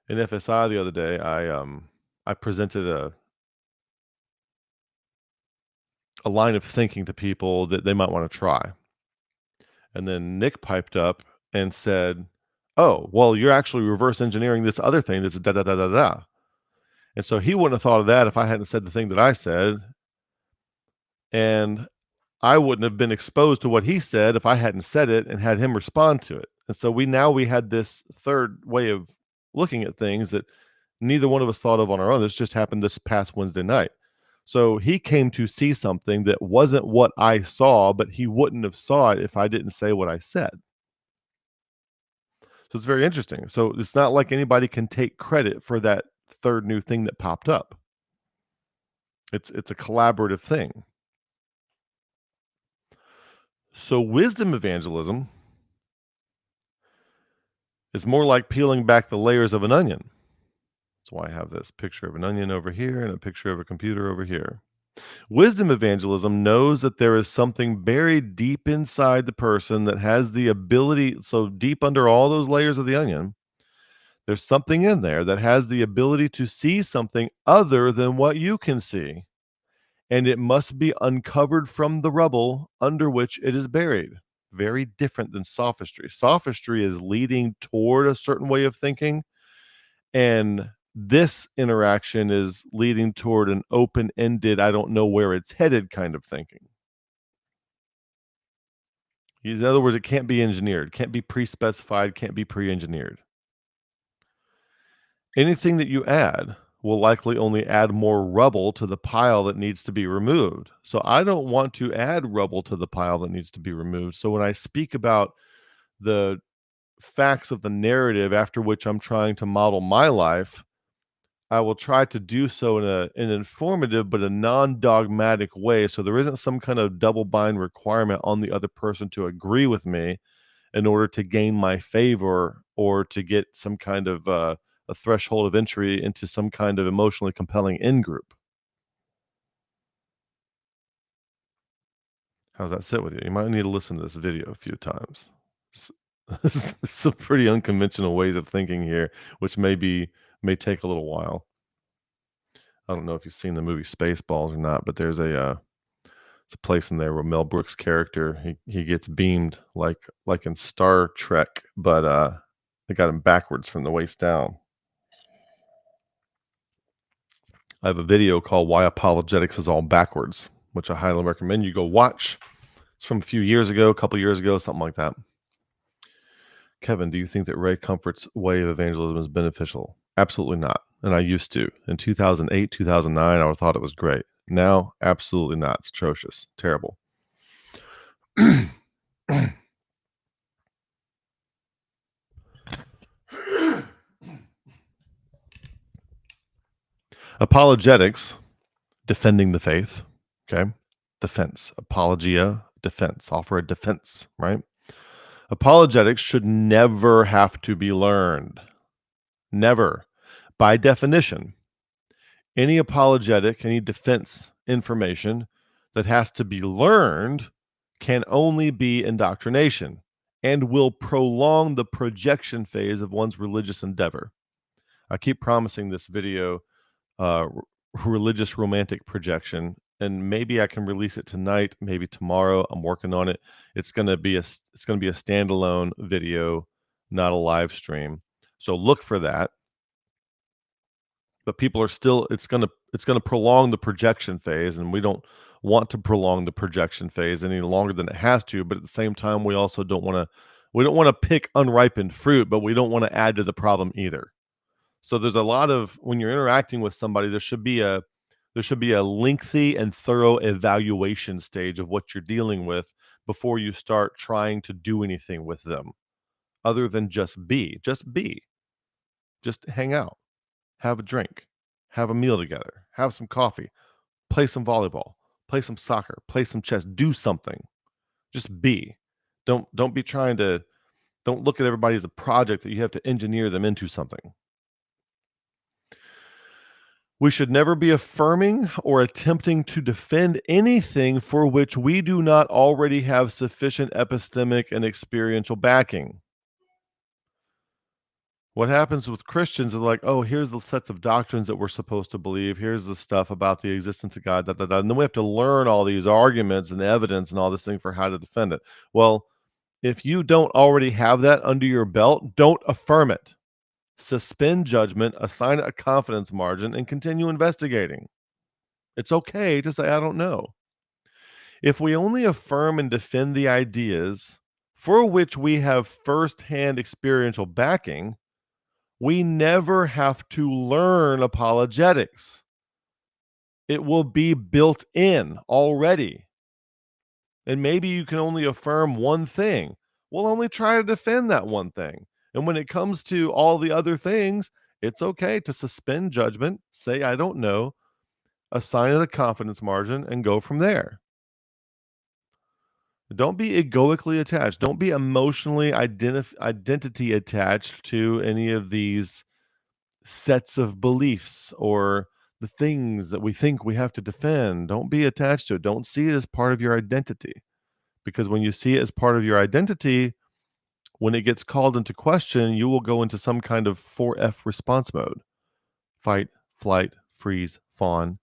In FSI the other day, I presented a line of thinking to people that they might want to try. And then Nick piped up and said, "Oh, well, you're actually reverse engineering this other thing that's da da da da da." And so he wouldn't have thought of that if I hadn't said the thing that I said. And I wouldn't have been exposed to what he said if I hadn't said it and had him respond to it. And so we had this third way of looking at things that neither one of us thought of on our own. This just happened this past Wednesday night. So he came to see something that wasn't what I saw, but he wouldn't have saw it if I didn't say what I said. So it's very interesting. So it's not like anybody can take credit for that third new thing that popped up. It's a collaborative thing. So wisdom evangelism is more like peeling back the layers of an onion. That's why I have this picture of an onion over here and a picture of a computer over here. Wisdom evangelism knows that there is something buried deep inside the person that has the ability, so deep under all those layers of the onion, there's something in there that has the ability to see something other than what you can see. And it must be uncovered from the rubble under which it is buried. Very different than sophistry. Sophistry is leading toward a certain way of thinking, and this interaction is leading toward an open-ended, I don't know where it's headed kind of thinking. In other words, it can't be engineered, can't be pre-specified, can't be pre-engineered. Anything that you add will likely only add more rubble to the pile that needs to be removed. So I don't want to add rubble to the pile that needs to be removed. So when I speak about the facts of the narrative after which I'm trying to model my life, I will try to do so in an informative but a non-dogmatic way. So there isn't some kind of double bind requirement on the other person to agree with me in order to gain my favor or to get some kind of a threshold of entry into some kind of emotionally compelling in-group. How does that sit with you? You might need to listen to this video a few times. S some pretty unconventional ways of thinking here, which may take a little while. I don't know if you've seen the movie Spaceballs or not, but it's a place in there where Mel Brooks' character, he gets beamed like in Star Trek, but, they got him backwards from the waist down. I have a video called "Why Apologetics is All Backwards," which I highly recommend you go watch. It's from a few years ago, a couple years ago, something like that. Kevin, do you think that Ray Comfort's way of evangelism is beneficial? Absolutely not. And I used to. In 2008, 2009, I thought it was great. Now, absolutely not. It's atrocious. Terrible. Apologetics, defending the faith. Okay. Defense. Apologia, defense. Offer a defense, right? Apologetics should never have to be learned. Never. By definition, any apologetic, any defense information that has to be learned can only be indoctrination and will prolong the projection phase of one's religious endeavor. I keep promising this video religious romantic projection, and maybe I can release it tonight, maybe tomorrow. I'm working on it. It's going to be a standalone video, not a live stream. So look for that. But people are still it's going to prolong the projection phase, and we don't want to prolong the projection phase any longer than it has to, but at the same time we also don't want to pick unripened fruit, but we don't want to add to the problem either. So there's a lot of when you're interacting with somebody, there should be a lengthy and thorough evaluation stage of what you're dealing with before you start trying to do anything with them other than just be. Just hang out, have a drink, have a meal together, have some coffee, play some volleyball, play some soccer, play some chess, do something. Just be. Don't be trying to don't look at everybody as a project that you have to engineer them into something. We should never be affirming or attempting to defend anything for which we do not already have sufficient epistemic and experiential backing. What happens with Christians is like, oh, here's the sets of doctrines that we're supposed to believe. Here's the stuff about the existence of God, and then we have to learn all these arguments and evidence and all this thing for how to defend it. Well, if you don't already have that under your belt, don't affirm it. Suspend judgment, assign it a confidence margin, and continue investigating. It's okay to say, I don't know. If we only affirm and defend the ideas for which we have firsthand experiential backing, we never have to learn apologetics. It will be built in already. And maybe you can only affirm one thing. We'll only try to defend that one thing. And when it comes to all the other things, it's okay to suspend judgment, say, I don't know, assign it a confidence margin, and go from there. Don't be egoically attached. Don't be emotionally identity attached to any of these sets of beliefs or the things that we think we have to defend. Don't be attached to it. Don't see it as part of your identity. Because when you see it as part of your identity, when it gets called into question, you will go into some kind of 4F response mode: fight, flight, freeze, fawn.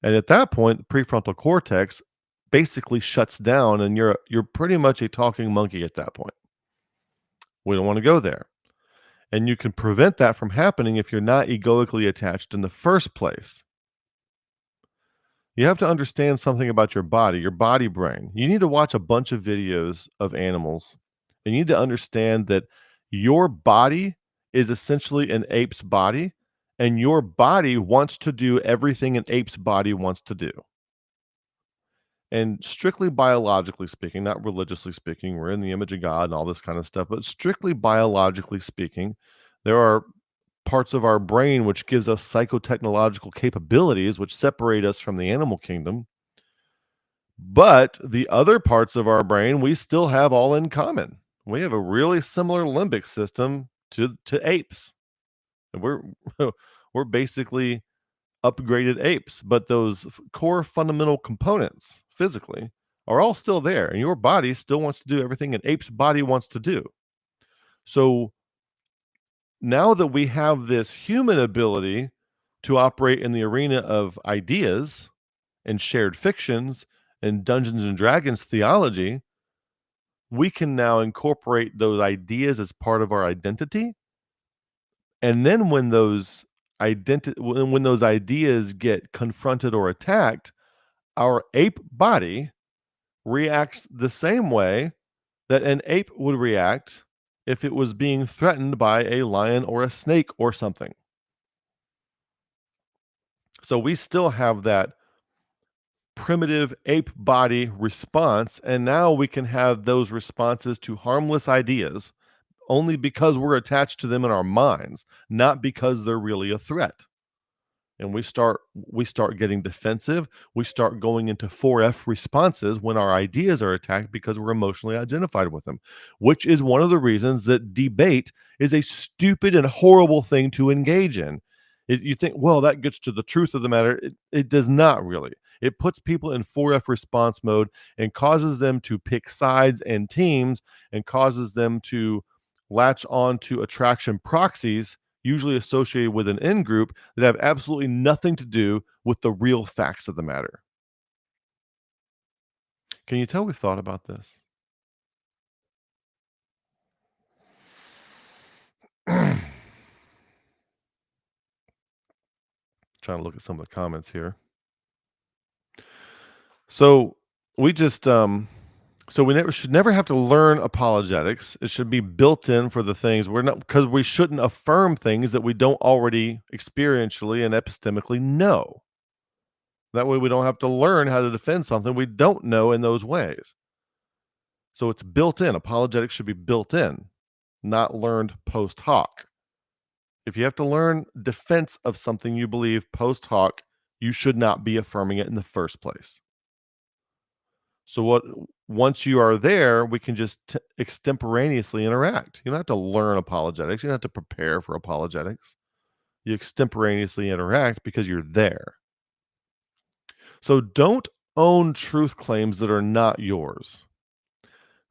And at that point, the prefrontal cortex basically shuts down, and you're pretty much a talking monkey at that point. We don't want to go there. And you can prevent that from happening if you're not egoically attached in the first place. You have to understand something about your body brain. You need to watch a bunch of videos of animals, and you need to understand that your body is essentially an ape's body, and your body wants to do everything an ape's body wants to do. And strictly biologically speaking, not religiously speaking, we're in the image of God and all this kind of stuff, but strictly biologically speaking, there are parts of our brain which gives us psychotechnological capabilities which separate us from the animal kingdom. But the other parts of our brain we still have all in common. We have a really similar limbic system to apes. We're we're basically upgraded apes, but those core fundamental components physically are all still there, and your body still wants to do everything an ape's body wants to do. So now that we have this human ability to operate in the arena of ideas and shared fictions and Dungeons and Dragons theology, we can now incorporate those ideas as part of our identity. And then when those ideas get confronted or attacked, our ape body reacts the same way that an ape would react if it was being threatened by a lion or a snake or something. So we still have that primitive ape body response, and now we can have those responses to harmless ideas only because we're attached to them in our minds, not because they're really a threat. And we start getting defensive. We start going into 4F responses when our ideas are attacked because we're emotionally identified with them, which is one of the reasons that debate is a stupid and horrible thing to engage in. You think, well, that gets to the truth of the matter. It does not really. It puts people in 4F response mode and causes them to pick sides and teams and causes them to latch on to attraction proxies, usually associated with an in group, that have absolutely nothing to do with the real facts of the matter. Can you tell we've thought about this? Trying to look at some of the comments here. So we just so we should never have to learn apologetics. It should be built in for the things we're not, because we shouldn't affirm things that we don't already experientially and epistemically know. That way we don't have to learn how to defend something we don't know in those ways. So it's built in. Apologetics should be built in, not learned post hoc. If you have to learn defense of something you believe post hoc, you should not be affirming it in the first place. So once you are there, we can just extemporaneously interact. You don't have to learn apologetics. You don't have to prepare for apologetics. You extemporaneously interact because you're there. So don't own truth claims that are not yours.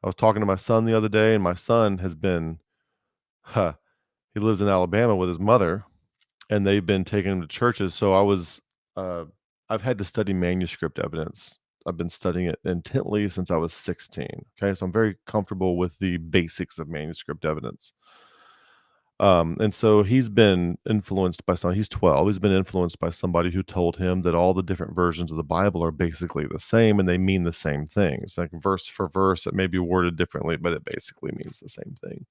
I was talking to my son the other day, and my son has been, he lives in Alabama with his mother, and they've been taking him to churches. So uh, I've had to study manuscript evidence. I've been studying it intently since I was 16. Okay. So I'm very comfortable with the basics of manuscript evidence. And so he's been influenced by he's 12. He's been influenced by somebody who told him that all the different versions of the Bible are basically the same and they mean the same things. Like verse for verse, it may be worded differently, but it basically means the same thing.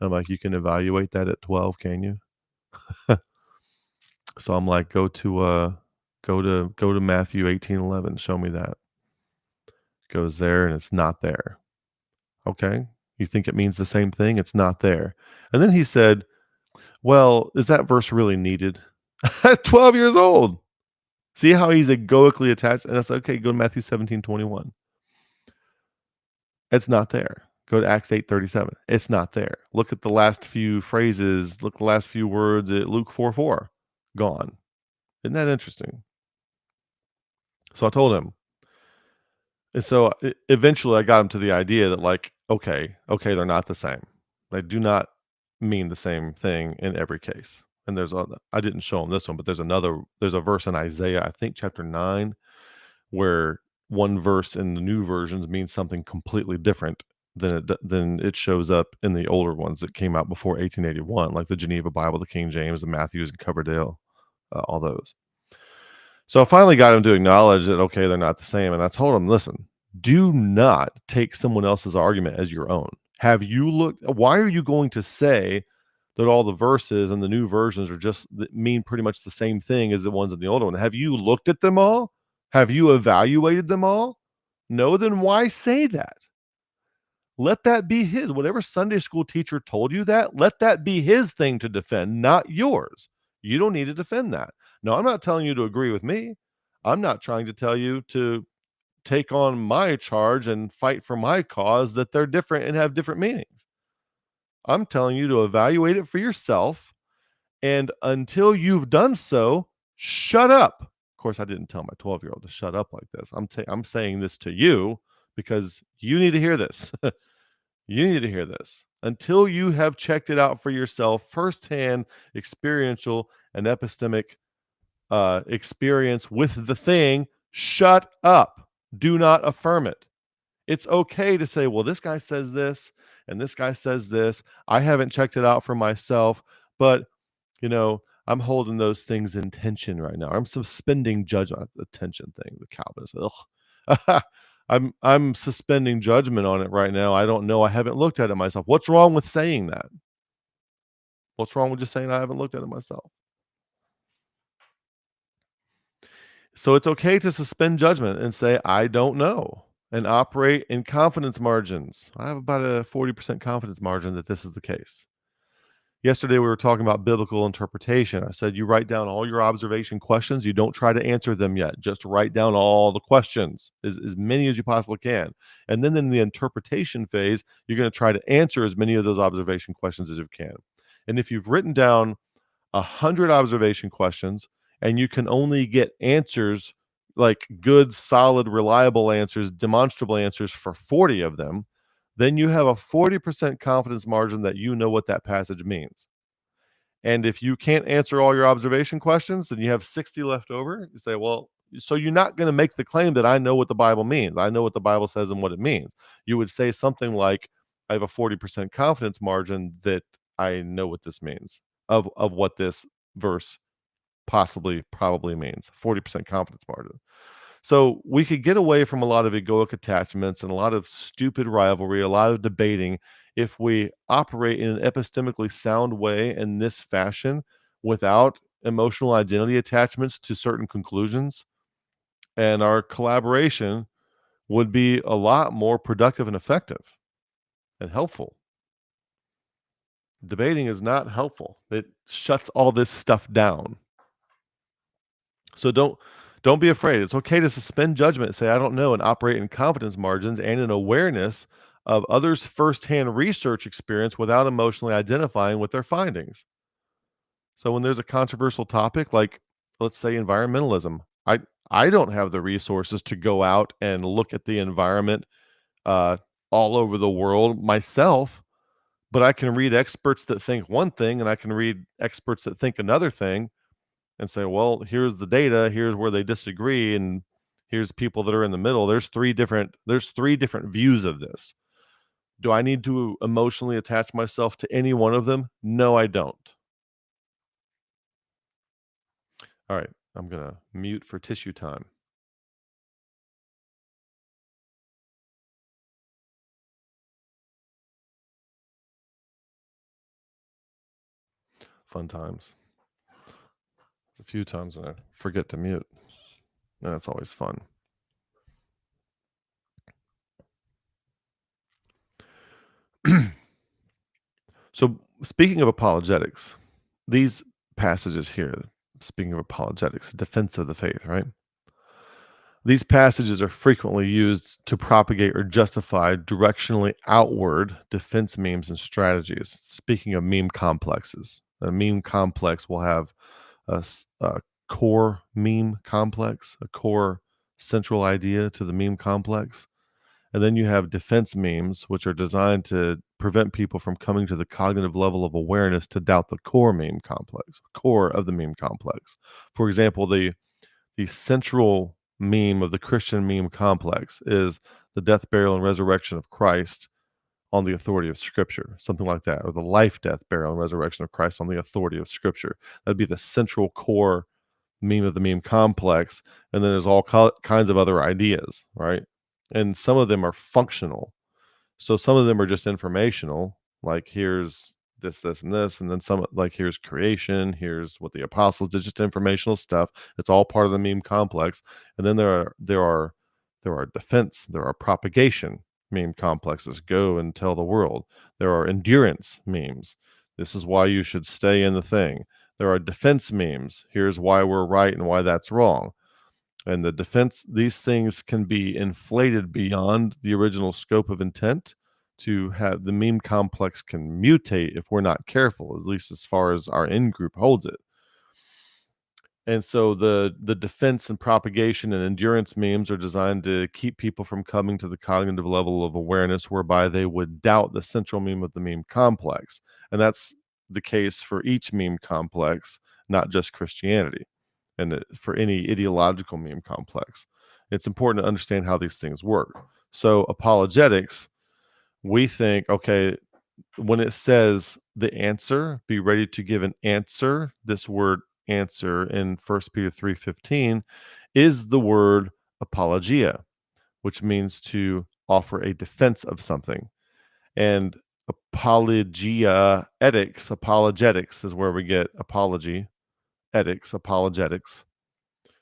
I'm like, you can evaluate that at 12, can you? So I'm like, go to Matthew 18:11. Show me that. Goes there and it's not there. Okay. You think it means the same thing? It's not there. And then he said, well, is that verse really needed? At 12 years old. See how he's egoically attached? And I said, okay, go to Matthew 17:21. It's not there. Go to Acts 8:37. It's not there. Look at the last few phrases, look at the last few words at Luke 4:4. Gone. Isn't that interesting? So I told him. And so eventually I got him to the idea that, like, okay, they're not the same. They do not mean the same thing in every case. And I didn't show him this one, but there's a verse in Isaiah, I think chapter 9, where one verse in the new versions means something completely different than it shows up in the older ones that came out before 1881, like the Geneva Bible, the King James, the Matthews and Coverdale, all those. So I finally got him to acknowledge that, okay, they're not the same. And I told him, listen, do not take someone else's argument as your own. Why are you going to say that all the verses and the new versions mean pretty much the same thing as the ones in the older one? Have you looked at them all? Have you evaluated them all? No, then why say that? Let that be his. Whatever Sunday school teacher told you that, let that be his thing to defend, not yours. You don't need to defend that. No, I'm not telling you to agree with me. I'm not trying to tell you to take on my charge and fight for my cause, that they're different and have different meanings. I'm telling you to evaluate it for yourself And until you've done so, shut up. Of course, I didn't tell my 12-year-old to shut up like this. I'm saying this to you because you need to hear this. You need to hear this. Until you have checked it out for yourself, firsthand, experiential, and epistemic experience with the thing, shut up. Do not affirm it. It's okay to say, well, this guy says this and this guy says this. I haven't checked it out for myself, but I'm holding those things in tension right now. I'm suspending judgment. The tension thing, the Calvinists. Ugh. I'm suspending judgment on it right now. I don't know. I haven't looked at it myself. What's wrong with saying that? What's wrong with just saying I haven't looked at it myself? So it's okay to suspend judgment and say, I don't know, and operate in confidence margins. I have about a 40% confidence margin that this is the case. Yesterday, we were talking about biblical interpretation. I said, you write down all your observation questions. You don't try to answer them yet. Just write down all the questions, as many as you possibly can. And then in the interpretation phase, you're going to try to answer as many of those observation questions as you can. And if you've written down 100 observation questions and you can only get answers, like good, solid, reliable answers, demonstrable answers for 40 of them, then you have a 40% confidence margin that you know what that passage means. And if you can't answer all your observation questions, then you have 60 left over. You say, well, so you're not going to make the claim that I know what the Bible means. I know what the Bible says and what it means. You would say something like, I have a 40% confidence margin that I know what this means, of what this verse probably means. 40% confidence margin. So we could get away from a lot of egoic attachments and a lot of stupid rivalry, a lot of debating, if we operate in an epistemically sound way in this fashion without emotional identity attachments to certain conclusions. And our collaboration would be a lot more productive and effective and helpful. Debating is not helpful. It shuts all this stuff down. So don't be afraid. It's okay to suspend judgment and say, I don't know, and operate in confidence margins and an awareness of others' firsthand research experience without emotionally identifying with their findings. So when there's a controversial topic, like let's say environmentalism, I don't have the resources to go out and look at the environment uh, all over the world myself, but I can read experts that think one thing and I can read experts that think another thing and say, well, here's the data, here's where they disagree, and here's people that are in the middle. There's three different views of this. Do I need to emotionally attach myself to any one of them? No, I don't. All right, I'm gonna mute for tissue time. Fun times. There's a few times when I forget to mute. And that's always fun. So speaking of apologetics, these passages here, speaking of apologetics, defense of the faith, right? These passages are frequently used to propagate or justify directionally outward defense memes and strategies. Speaking of meme complexes, a meme complex will have a core meme complex, a core central idea to the meme complex. And then you have defense memes, which are designed to prevent people from coming to the cognitive level of awareness to doubt the core meme complex, core of the meme complex. For example, the central meme of the Christian meme complex is the death, burial, and resurrection of Christ on the authority of Scripture, something like that, or the life, death, burial, and resurrection of Christ on the authority of Scripture. That'd be the central core meme of the meme complex. And then there's all kinds of other ideas, right? And some of them are functional. So some of them are just informational, like here's this, and this, and then some like here's creation, here's what the apostles did, just informational stuff. It's all part of the meme complex. And then there are defense, there are propagation meme complexes. Go and tell the world. There are endurance memes. This is why you should stay in the thing. There are defense memes. Here's why we're right and why that's wrong. And the defense, these things can be inflated beyond the original scope of intent to have the meme complex can mutate if we're not careful, at least as far as our in group holds it. And so the defense and propagation and endurance memes are designed to keep people from coming to the cognitive level of awareness whereby they would doubt the central meme of the meme complex. And that's the case for each meme complex, not just Christianity, and for any ideological meme complex. It's important to understand how these things work. So apologetics, we think, okay, when it says the answer, be ready to give an answer, this word answer in 1 Peter 3:15 is the word apologia, which means to offer a defense of something. And apologetics is where we get apology, ethics, apologetics.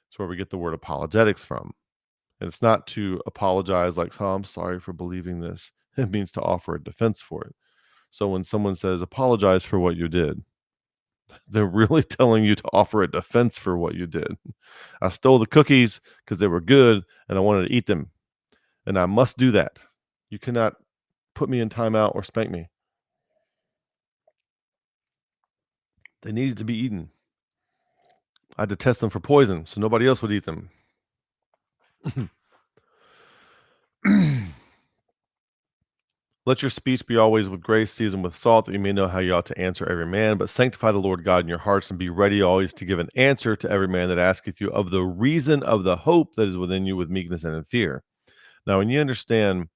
It's where we get the word apologetics from. And it's not to apologize like, oh, I'm sorry for believing this. It means to offer a defense for it. So when someone says, apologize for what you did, they're really telling you to offer a defense for what you did. I stole the cookies because they were good and I wanted to eat them. And I must do that. You cannot put me in timeout or spank me. They needed to be eaten. I had to test them for poison so nobody else would eat them. Let your speech be always with grace, seasoned with salt, that you may know how you ought to answer every man. But sanctify the Lord God in your hearts, and be ready always to give an answer to every man that asketh you of the reason of the hope that is within you with meekness and in fear. Now, when you understand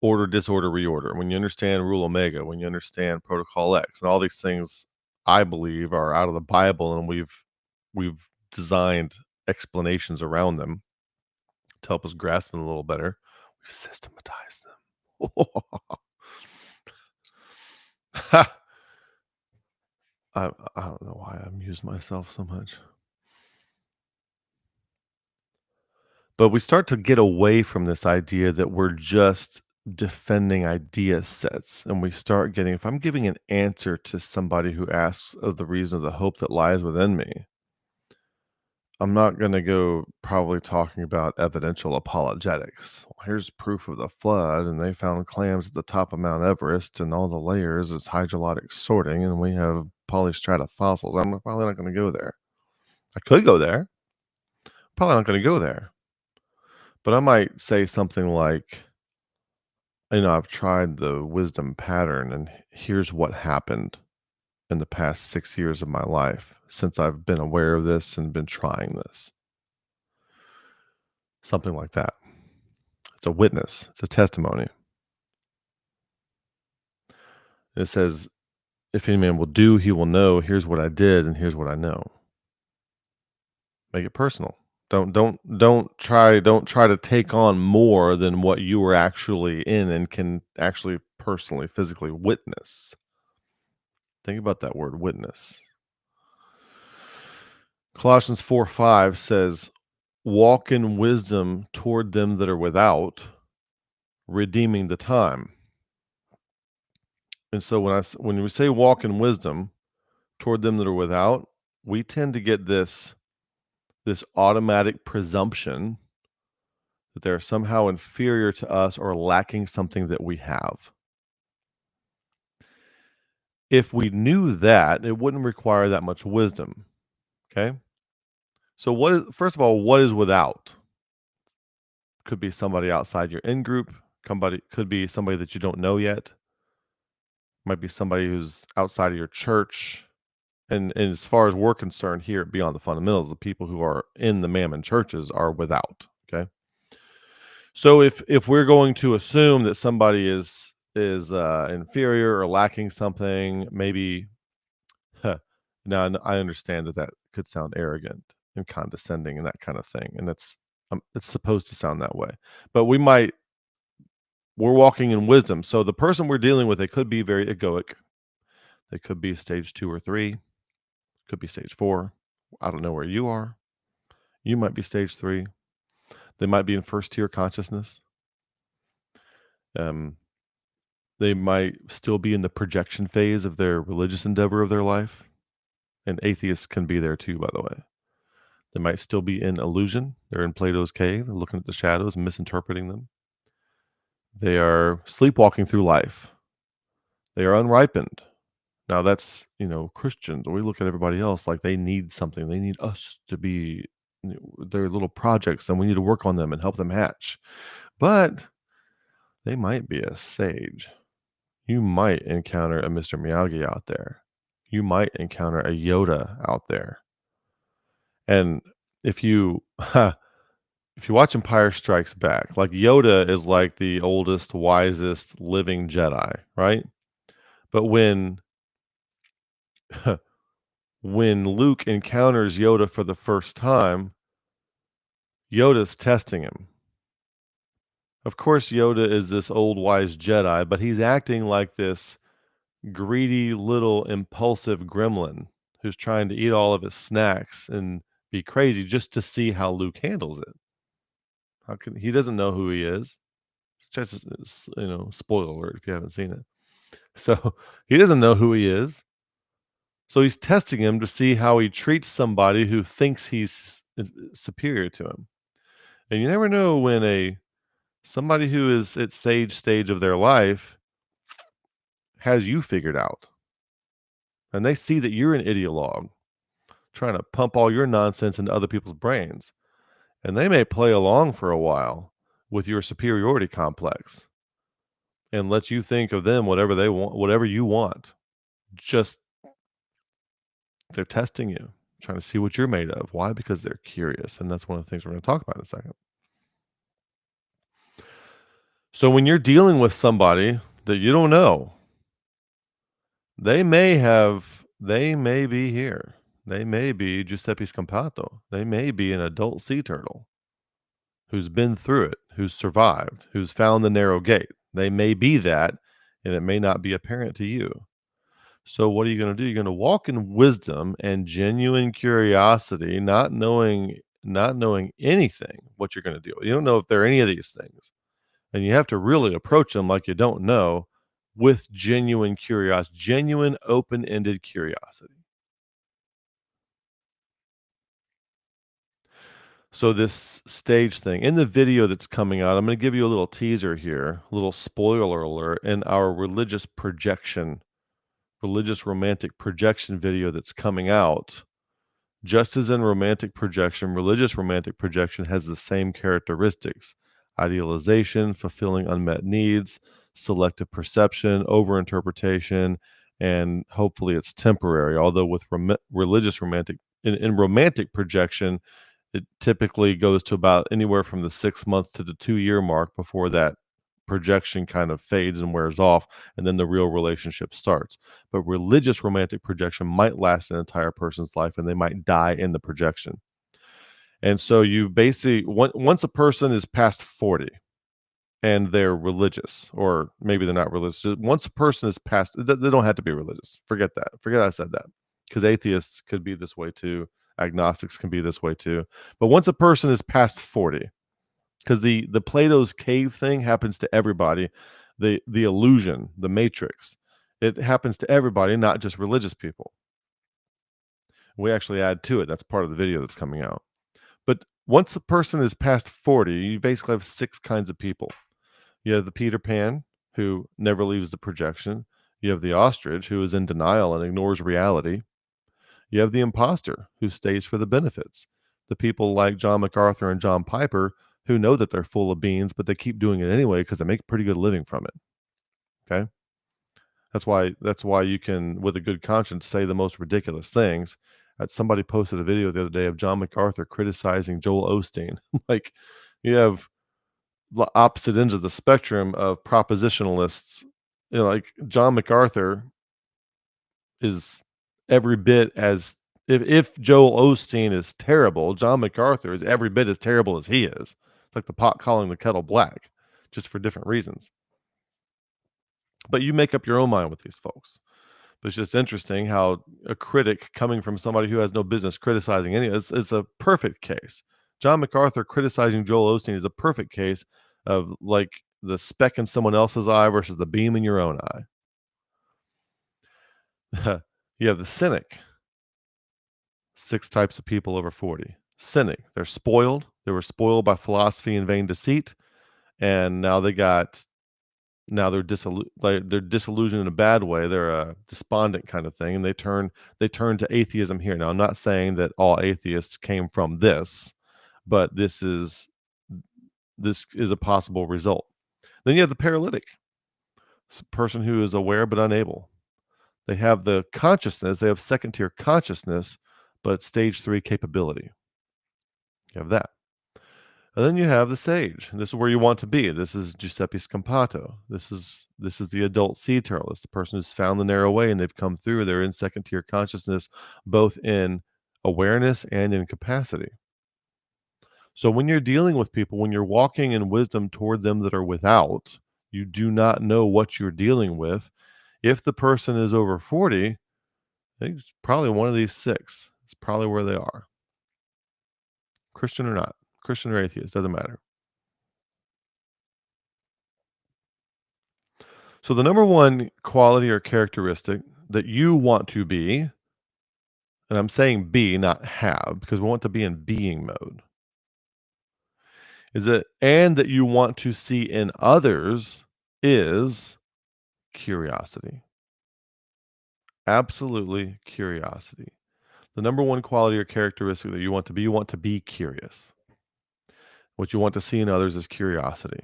order, disorder, reorder, when you understand rule omega, when you understand protocol X, and all these things, I believe, are out of the Bible, and we've designed explanations around them to help us grasp them a little better. We've systematized them. I don't know why I amuse myself so much. But we start to get away from this idea that we're just defending idea sets, and we start getting, if I'm giving an answer to somebody who asks of the reason of the hope that lies within me, I'm not going to go probably talking about evidential apologetics. Well, here's proof of the flood, and they found clams at the top of Mount Everest, and all the layers is hydrologic sorting, and we have polystrata fossils. I'm probably not going to go there. I could go there. Probably not going to go there. But I might say something like, I've tried the wisdom pattern, and here's what happened in the past 6 years of my life since I've been aware of this and been trying this. Something like that. It's a witness, it's a testimony. It says, if any man will do, he will know, here's what I did and here's what I know. Make it personal. Don't try to take on more than what you were actually in and can actually personally, physically witness. Think about that word, witness. Colossians 4:5 says, walk in wisdom toward them that are without, redeeming the time. And so when we say walk in wisdom toward them that are without, we tend to get this automatic presumption that they're somehow inferior to us or lacking something that we have. If we knew that, it wouldn't require that much wisdom. Okay? So first of all, what is without? Could be somebody outside your in group, could be somebody that you don't know yet. Might be somebody who's outside of your church. And as far as we're concerned here at Beyond the Fundamentals, the people who are in the Mammon churches are without. Okay. So if we're going to assume that somebody is inferior or lacking something, maybe now I understand that could sound arrogant and condescending and that kind of thing, and it's supposed to sound that way. But we're walking in wisdom. So the person we're dealing with, they could be very egoic. They could be stage 2 or 3, could be stage 4. I don't know where you are. You might be stage 3. They might be in first tier consciousness. They might still be in the projection phase of their religious endeavor of their life. And atheists can be there too, by the way. They might still be in illusion. They're in Plato's cave, looking at the shadows and misinterpreting them. They are sleepwalking through life. They are unripened. Now that's, Christians. We look at everybody else like they need something. They need us to be their little projects, and we need to work on them and help them hatch. But they might be a sage. You might encounter a Mr. Miyagi out there. You might encounter a Yoda out there. And if you if you watch Empire Strikes Back, like Yoda is like the oldest, wisest living Jedi, right? But when Luke encounters Yoda for the first time, Yoda's testing him. Of course, Yoda is this old wise Jedi, but he's acting like this greedy little impulsive gremlin who's trying to eat all of his snacks and be crazy just to see how Luke handles it. How can he doesn't know who he is. Just spoiler alert if you haven't seen it. So he doesn't know who he is. So he's testing him to see how he treats somebody who thinks he's superior to him. And you never know when somebody who is at sage stage of their life has you figured out, and they see that you're an ideologue trying to pump all your nonsense into other people's brains, and they may play along for a while with your superiority complex and let you think of them whatever they want, whatever you want. Just they're testing you, trying to see what you're made of. Why? Because they're curious, and that's one of the things we're going to talk about in a second. So when you're dealing with somebody that you don't know, they may be here. They may be Giuseppe Scampato. They may be an adult sea turtle who's been through it, who's survived, who's found the narrow gate. They may be that, and it may not be apparent to you. So what are you going to do? You're going to walk in wisdom and genuine curiosity, not knowing anything what you're going to deal with. You don't know if there are any of these things. And you have to really approach them like you don't know with genuine curiosity, genuine open-ended curiosity. So this stage thing in the video that's coming out, I'm going to give you a little teaser here, a little spoiler alert in our religious romantic projection video that's coming out. Just as in romantic projection, religious romantic projection has the same characteristics: idealization, fulfilling unmet needs, selective perception, overinterpretation, and hopefully it's temporary. Although with religious romantic, in romantic projection, it typically goes to about anywhere from the 6 month to the 2 year mark before that projection kind of fades and wears off, and then the real relationship starts. But religious romantic projection might last an entire person's life, and they might die in the projection. And so you basically, once a person is past 40 and they're religious, or maybe they're not religious, once a person is past, they don't have to be religious. Forget that. Forget I said that, because atheists could be this way too. Agnostics can be this way too. But once a person is past 40, because the Plato's cave thing happens to everybody, the illusion, the matrix, it happens to everybody, not just religious people. We actually add to it. That's part of the video that's coming out. But once a person is past 40, you basically have 6 kinds of people. You have the Peter Pan, who never leaves the projection. You have the ostrich, who is in denial and ignores reality. You have the imposter, who stays for the benefits. The people like John MacArthur and John Piper, who know that they're full of beans, but they keep doing it anyway because they make a pretty good living from it. Okay? That's why you can, with a good conscience, say the most ridiculous things. Somebody posted a video the other day of John MacArthur criticizing Joel Osteen. Like, you have the opposite ends of the spectrum of propositionalists. Like John MacArthur is every bit as, if Joel Osteen is terrible, John MacArthur is every bit as terrible as he is. It's like the pot calling the kettle black, just for different reasons. But you make up your own mind with these folks. But it's just interesting how a critic coming from somebody who has no business criticizing any, it's a perfect case. John MacArthur criticizing Joel Osteen is a perfect case of like the speck in someone else's eye versus the beam in your own eye. You have the cynic. 6 types of people over 40. Cynic. They're spoiled. They were spoiled by philosophy and vain deceit. And now they got now they're disillusioned in a bad way. They're a despondent kind of thing, and they turn to atheism here. Now, I'm not saying that all atheists came from this, but this is a possible result. Then you have the paralytic, it's a person who is aware but unable. They have the consciousness, they have second tier consciousness, but stage 3 capability. You have that. And then you have the sage. And this is where you want to be. This is Giuseppe Scampato. This is the adult sea turtle. It's the person who's found the narrow way and they've come through. They're in second tier consciousness, both in awareness and in capacity. So when you're dealing with people, when you're walking in wisdom toward them that are without, you do not know what you're dealing with. If the person is over 40, it's probably one of these six. It's probably where they are. Christian or not, Christian or atheist, doesn't matter. So the number one quality or characteristic that you want to be, and I'm saying be, not have, because we want to be in being mode, is that and that you want to see in others is curiosity. Absolutely curiosity. The number one quality or characteristic that you want to be curious. What you want to see in others is curiosity.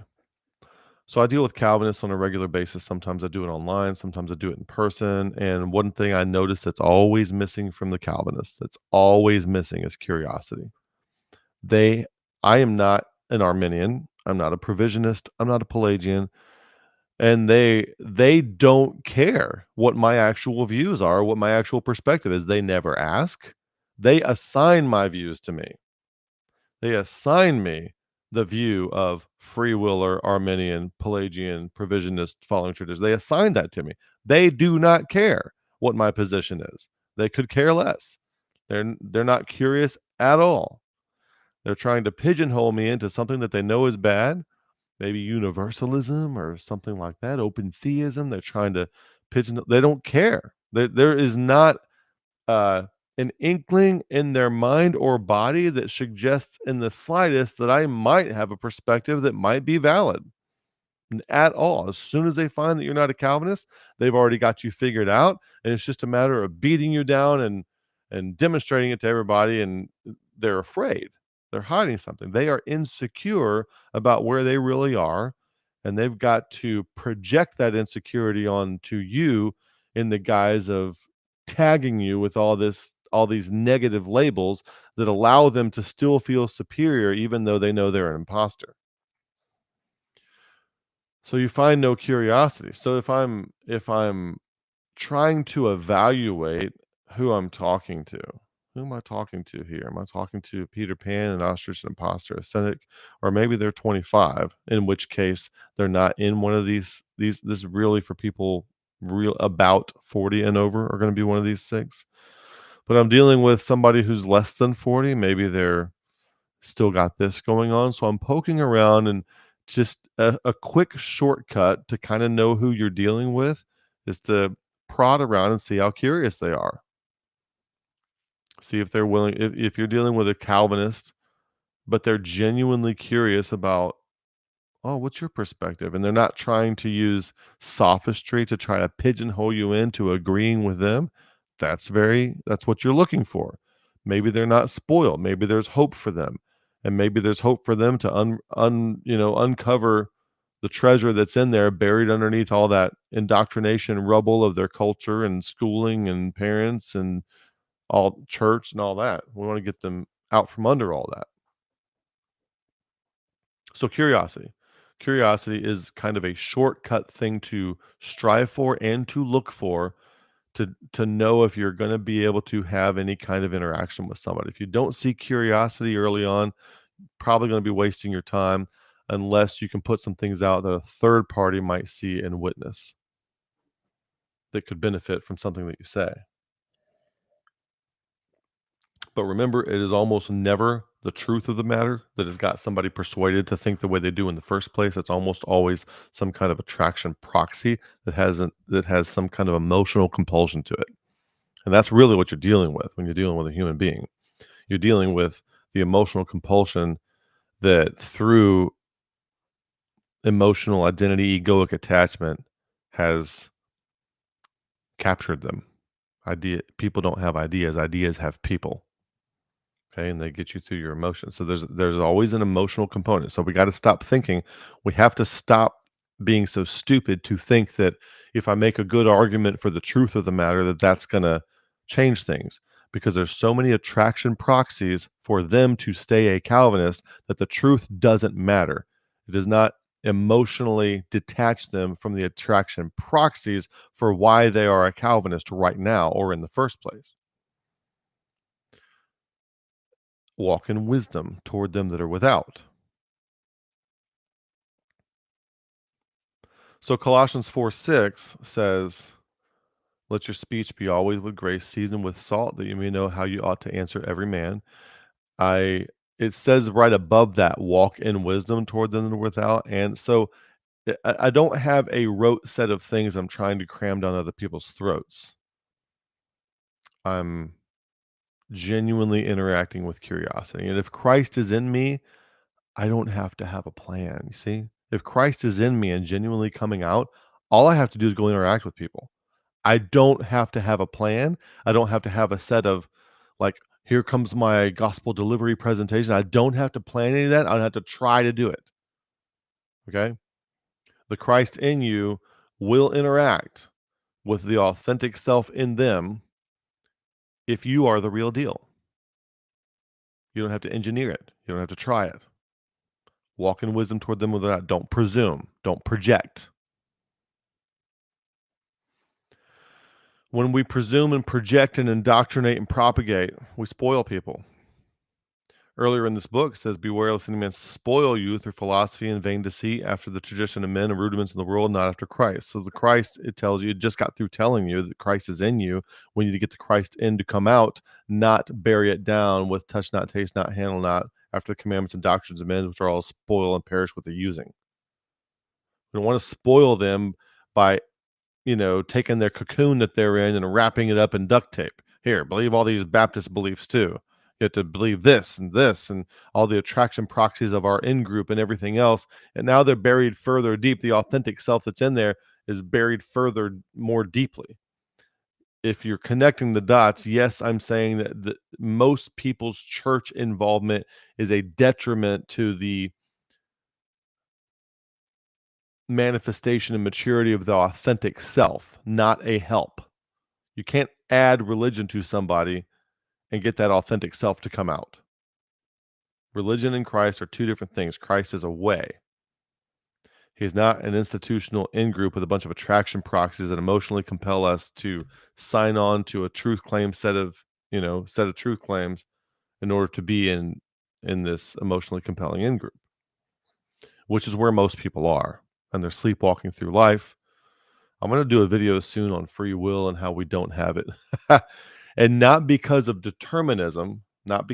So I deal with Calvinists on a regular basis. Sometimes I do it online, sometimes I do it in person. And one thing I notice that's always missing from the Calvinists, that's always missing is curiosity. They I am not an Arminian, I'm not a provisionist, I'm not a Pelagian, and they don't care what my actual views are, what my actual perspective is. They never ask. They assign my views to me. They assign me the view of free willer, Arminian, Pelagian, provisionist, following tradition. They assign that to me. They do not care what my position is. They could care less. They're not curious at all. They're trying to pigeonhole me into something that they know is bad, maybe universalism or something like that, open theism. They're trying to pigeonhole. They don't care. There is not uh, an inkling in their mind or body that suggests in the slightest that I might have a perspective that might be valid at all. As soon as they find that you're not a Calvinist, they've already got you figured out, and it's just a matter of beating you down and demonstrating it to everybody. And they're afraid. They're hiding something. They are insecure about where they really are, and they've got to project that insecurity onto you in the guise of tagging you with all these negative labels that allow them to still feel superior even though they know they're an imposter. So you find no curiosity. So if I'm trying to evaluate who I'm talking to, who am I talking to here? Am I talking to Peter Pan, an ostrich, an imposter, a cynic, or maybe they're 25, in which case they're not in one of these this is really for people real about 40 and over are going to be one of these six. But I'm dealing with somebody who's less than 40, maybe they're still got this going on. So I'm poking around, and just a quick shortcut to kind of know who you're dealing with is to prod around and see how curious they are. See if they're willing, if you're dealing with a Calvinist, but they're genuinely curious about, oh, what's your perspective? And they're not trying to use sophistry to try to pigeonhole you into agreeing with them. That's what you're looking for. Maybe they're not spoiled. Maybe there's hope for them. And maybe there's hope for them to uncover the treasure that's in there buried underneath all that indoctrination rubble of their culture and schooling and parents and all church and all that. We want to get them out from under all that. So curiosity. Curiosity is kind of a shortcut thing to strive for and to look for to know if you're going to be able to have any kind of interaction with somebody. If you don't see curiosity early on, probably going to be wasting your time unless you can put some things out that a third party might see and witness that could benefit from something that you say. But remember, it is almost never the truth of the matter that has got somebody persuaded to think the way they do in the first place. It's almost always some kind of attraction proxy that has some kind of emotional compulsion to it. And that's really what you're dealing with when you're dealing with a human being. You're dealing with the emotional compulsion that through emotional identity, egoic attachment has captured them. People don't have ideas. Ideas have people. Okay, and they get you through your emotions. So there's always an emotional component. So we got to stop thinking. We have to stop being so stupid to think that if I make a good argument for the truth of the matter, that that's going to change things. Because there's so many attraction proxies for them to stay a Calvinist that the truth doesn't matter. It does not emotionally detach them from the attraction proxies for why they are a Calvinist right now or in the first place. Walk in wisdom toward them that are without. So Colossians 4:6 says, let your speech be always with grace, seasoned with salt, that you may know how you ought to answer every man. I It says right above that, walk in wisdom toward them that are without. And so I don't have a rote set of things I'm trying to cram down other people's throats. I'm genuinely interacting with curiosity. And if Christ is in me, I don't have to have a plan, you see? If Christ is in me and genuinely coming out, all I have to do is go interact with people. I don't have to have a plan. I don't have to have a set of, like, here comes my gospel delivery presentation. I don't have to plan any of that. I don't have to try to do it. Okay? The Christ in you will interact with the authentic self in them if you are the real deal. You don't have to engineer it. You don't have to try it. Walk in wisdom toward them without. Don't presume. Don't project. When we presume and project and indoctrinate and propagate, we spoil people. Earlier in this book it says, beware lest any man spoil you through philosophy and vain deceit, after the tradition of men and rudiments of the world, not after Christ. So the Christ, it tells you, it just got through telling you that Christ is in you. We need to get the Christ in to come out, not bury it down with touch not, taste not, handle not, after the commandments and doctrines of men, which are all spoil and perish with the using. We don't want to spoil them by taking their cocoon that they're in and wrapping it up in duct tape. Here, believe all these Baptist beliefs too. You have to believe this and all the attraction proxies of our in group and everything else. And now they're buried further deep. The authentic self that's in there is buried further, more deeply. If you're connecting the dots, yes, I'm saying that most people's church involvement is a detriment to the manifestation and maturity of the authentic self, not a help. You can't add religion to somebody and get that authentic self to come out. Religion and Christ are two different things. Christ is a way. He's not an institutional in-group with a bunch of attraction proxies that emotionally compel us to sign on to a truth claim set of truth claims in order to be in this emotionally compelling in-group, which is where most people are, and they're sleepwalking through life. I'm going to do a video soon on free will and how we don't have it. And not because of determinism, but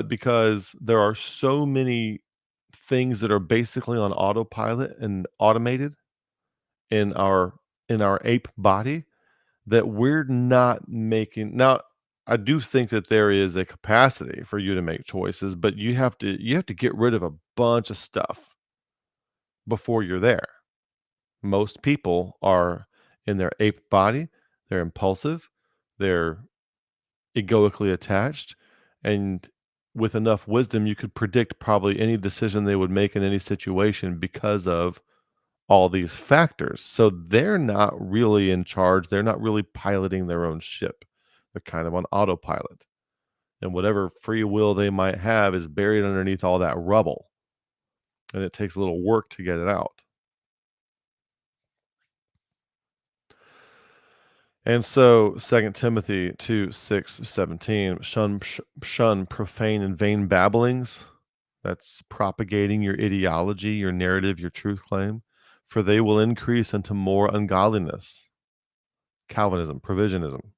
because there are so many things that are basically on autopilot and automated in our ape body that we're not making. Now, I do think that there is a capacity for you to make choices, but you have to get rid of a bunch of stuff before you're there. Most people are in their ape body, they're impulsive, they're egoically attached, and with enough wisdom, you could predict probably any decision they would make in any situation because of all these factors. So they're not really in charge. They're not really piloting their own ship. They're kind of on autopilot. And whatever free will they might have is buried underneath all that rubble. And it takes a little work to get it out. And so 2 Timothy 2:6-17, shun profane and vain babblings. That's propagating your ideology, your narrative, your truth claim, for they will increase into more ungodliness. Calvinism, Provisionism,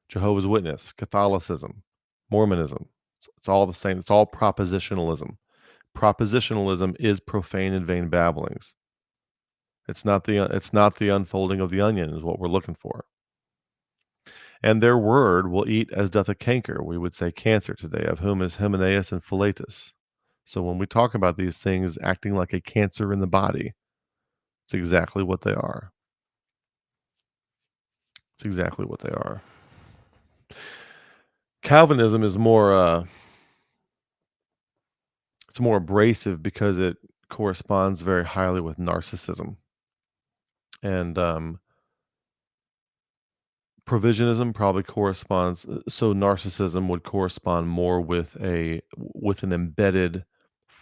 Jehovah's Witness, Catholicism, Mormonism. It's all the same. It's all propositionalism. Propositionalism is profane and vain babblings. It's not the unfolding of the onion is what we're looking for. And their word will eat as doth a canker, we would say cancer today, of whom is Hymenaeus and Philetus. So when we talk about these things acting like a cancer in the body, it's exactly what they are. It's exactly what they are. Calvinism is more it's more abrasive because it corresponds very highly with narcissism. And provisionism probably corresponds so narcissism would correspond more with an embedded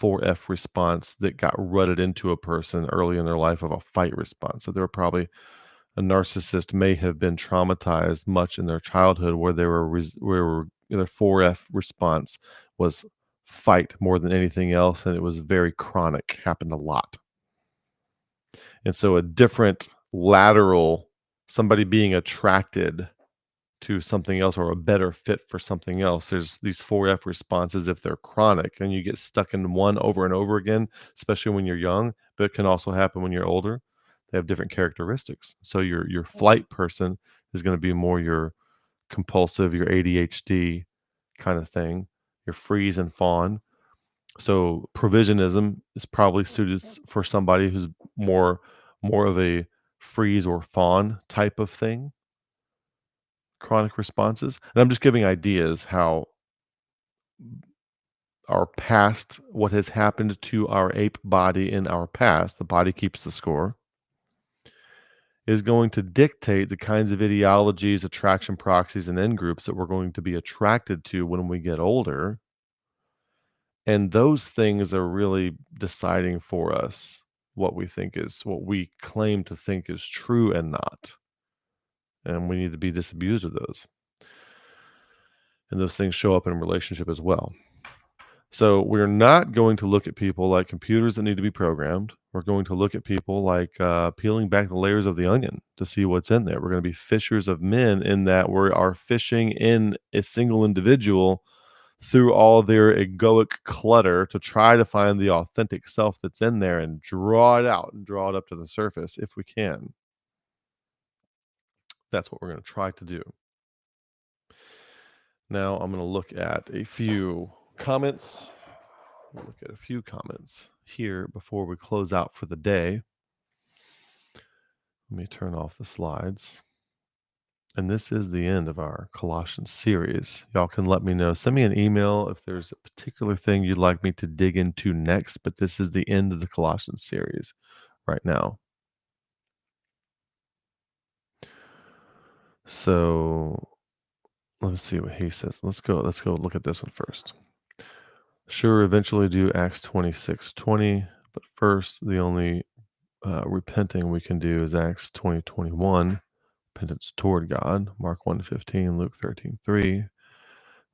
4F response that got rutted into a person early in their life of a fight response. So they were probably a narcissist may have been traumatized much in their childhood where they were where their 4F response was fight more than anything else, and it was very chronic, happened a lot. And so a different lateral somebody being attracted to something else or a better fit for something else. There's these 4F responses if they're chronic and you get stuck in one over and over again, especially when you're young, but it can also happen when you're older. They have different characteristics. So your flight person is going to be more your compulsive, your ADHD kind of thing, your freeze and fawn. So provisionism is probably suited for somebody who's more of a freeze or fawn type of thing, chronic responses. And I'm just giving ideas how our past, what has happened to our ape body in our past, the body keeps the score, is going to dictate the kinds of ideologies, attraction proxies, and end groups that we're going to be attracted to when we get older. And those things are really deciding for us what we claim to think is true and not. And we need to be disabused of those. And those things show up in a relationship as well. So we're not going to look at people like computers that need to be programmed. We're going to look at people like peeling back the layers of the onion to see what's in there. We're going to be fishers of men in that we are fishing in a single individual through all their egoic clutter to try to find the authentic self that's in there and draw it out and draw it up to the surface if we can. That's what we're going to try to do. Now I'm going to look at a few comments. Look at a few comments here before we close out for the day. Let me turn off the slides. And this is the end of our Colossians series. Y'all can let me know. Send me an email if there's a particular thing you'd like me to dig into next, but this is the end of the Colossians series right now. So let's see what he says. Let's go look at this one first. Sure, eventually do Acts 26:20, but first the only repenting we can do is Acts 20:21, repentance toward God, Mark 1:15, Luke 13:3.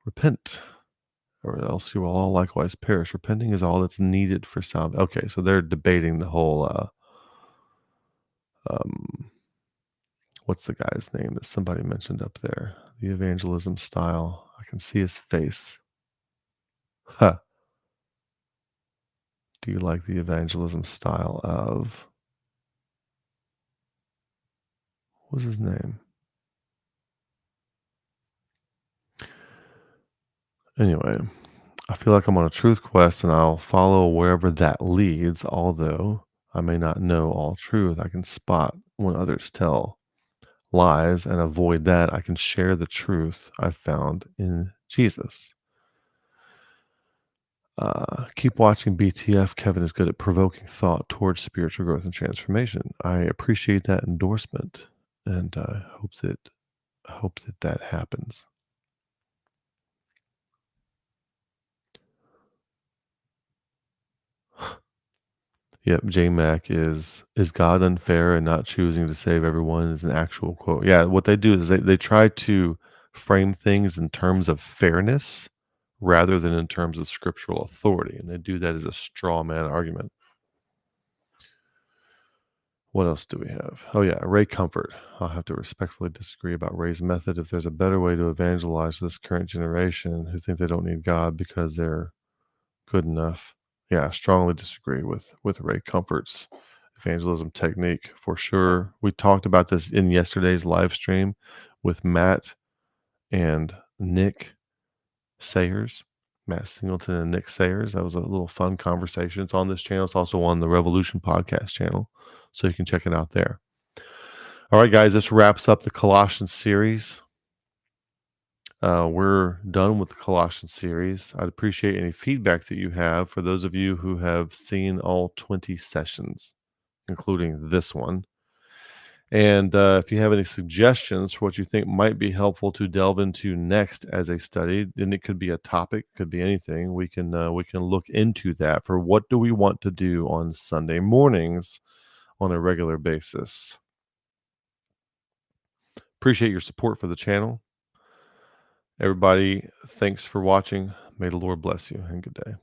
Repent, or else you will all likewise perish. Repenting is all that's needed for salvation. Okay, so they're debating the whole what's the guy's name that somebody mentioned up there? The evangelism style. I can see his face. Huh. Do you like the evangelism style of what's his name? Anyway, I feel like I'm on a truth quest and I'll follow wherever that leads, although I may not know all truth. I can spot when others tell lies and avoid that. I can share the truth I've found in Jesus. Keep watching BTF. Kevin is good at provoking thought towards spiritual growth and transformation. I appreciate that endorsement and hope that happens. Yep, J-Mac is God unfair and not choosing to save everyone is an actual quote. Yeah, what they do is they try to frame things in terms of fairness rather than in terms of scriptural authority, and they do that as a straw man argument. What else do we have? Oh yeah, Ray Comfort. I'll have to respectfully disagree about Ray's method. If there's a better way to evangelize this current generation who think they don't need God because they're good enough. Yeah, I strongly disagree with Ray Comfort's evangelism technique for sure. We talked about this in yesterday's live stream with Matt and Nick Sayers. Matt Singleton and Nick Sayers. That was a little fun conversation. It's on this channel. It's also on the Revolution podcast channel, so you can check it out there. All right, guys, this wraps up the Colossians series. We're done with the Colossians series. I'd appreciate any feedback that you have for those of you who have seen all 20 sessions, including this one. And if you have any suggestions for what you think might be helpful to delve into next as a study, and it could be a topic, could be anything, we can look into that for what do we want to do on Sunday mornings on a regular basis. Appreciate your support for the channel. Everybody, thanks for watching. May the Lord bless you and good day.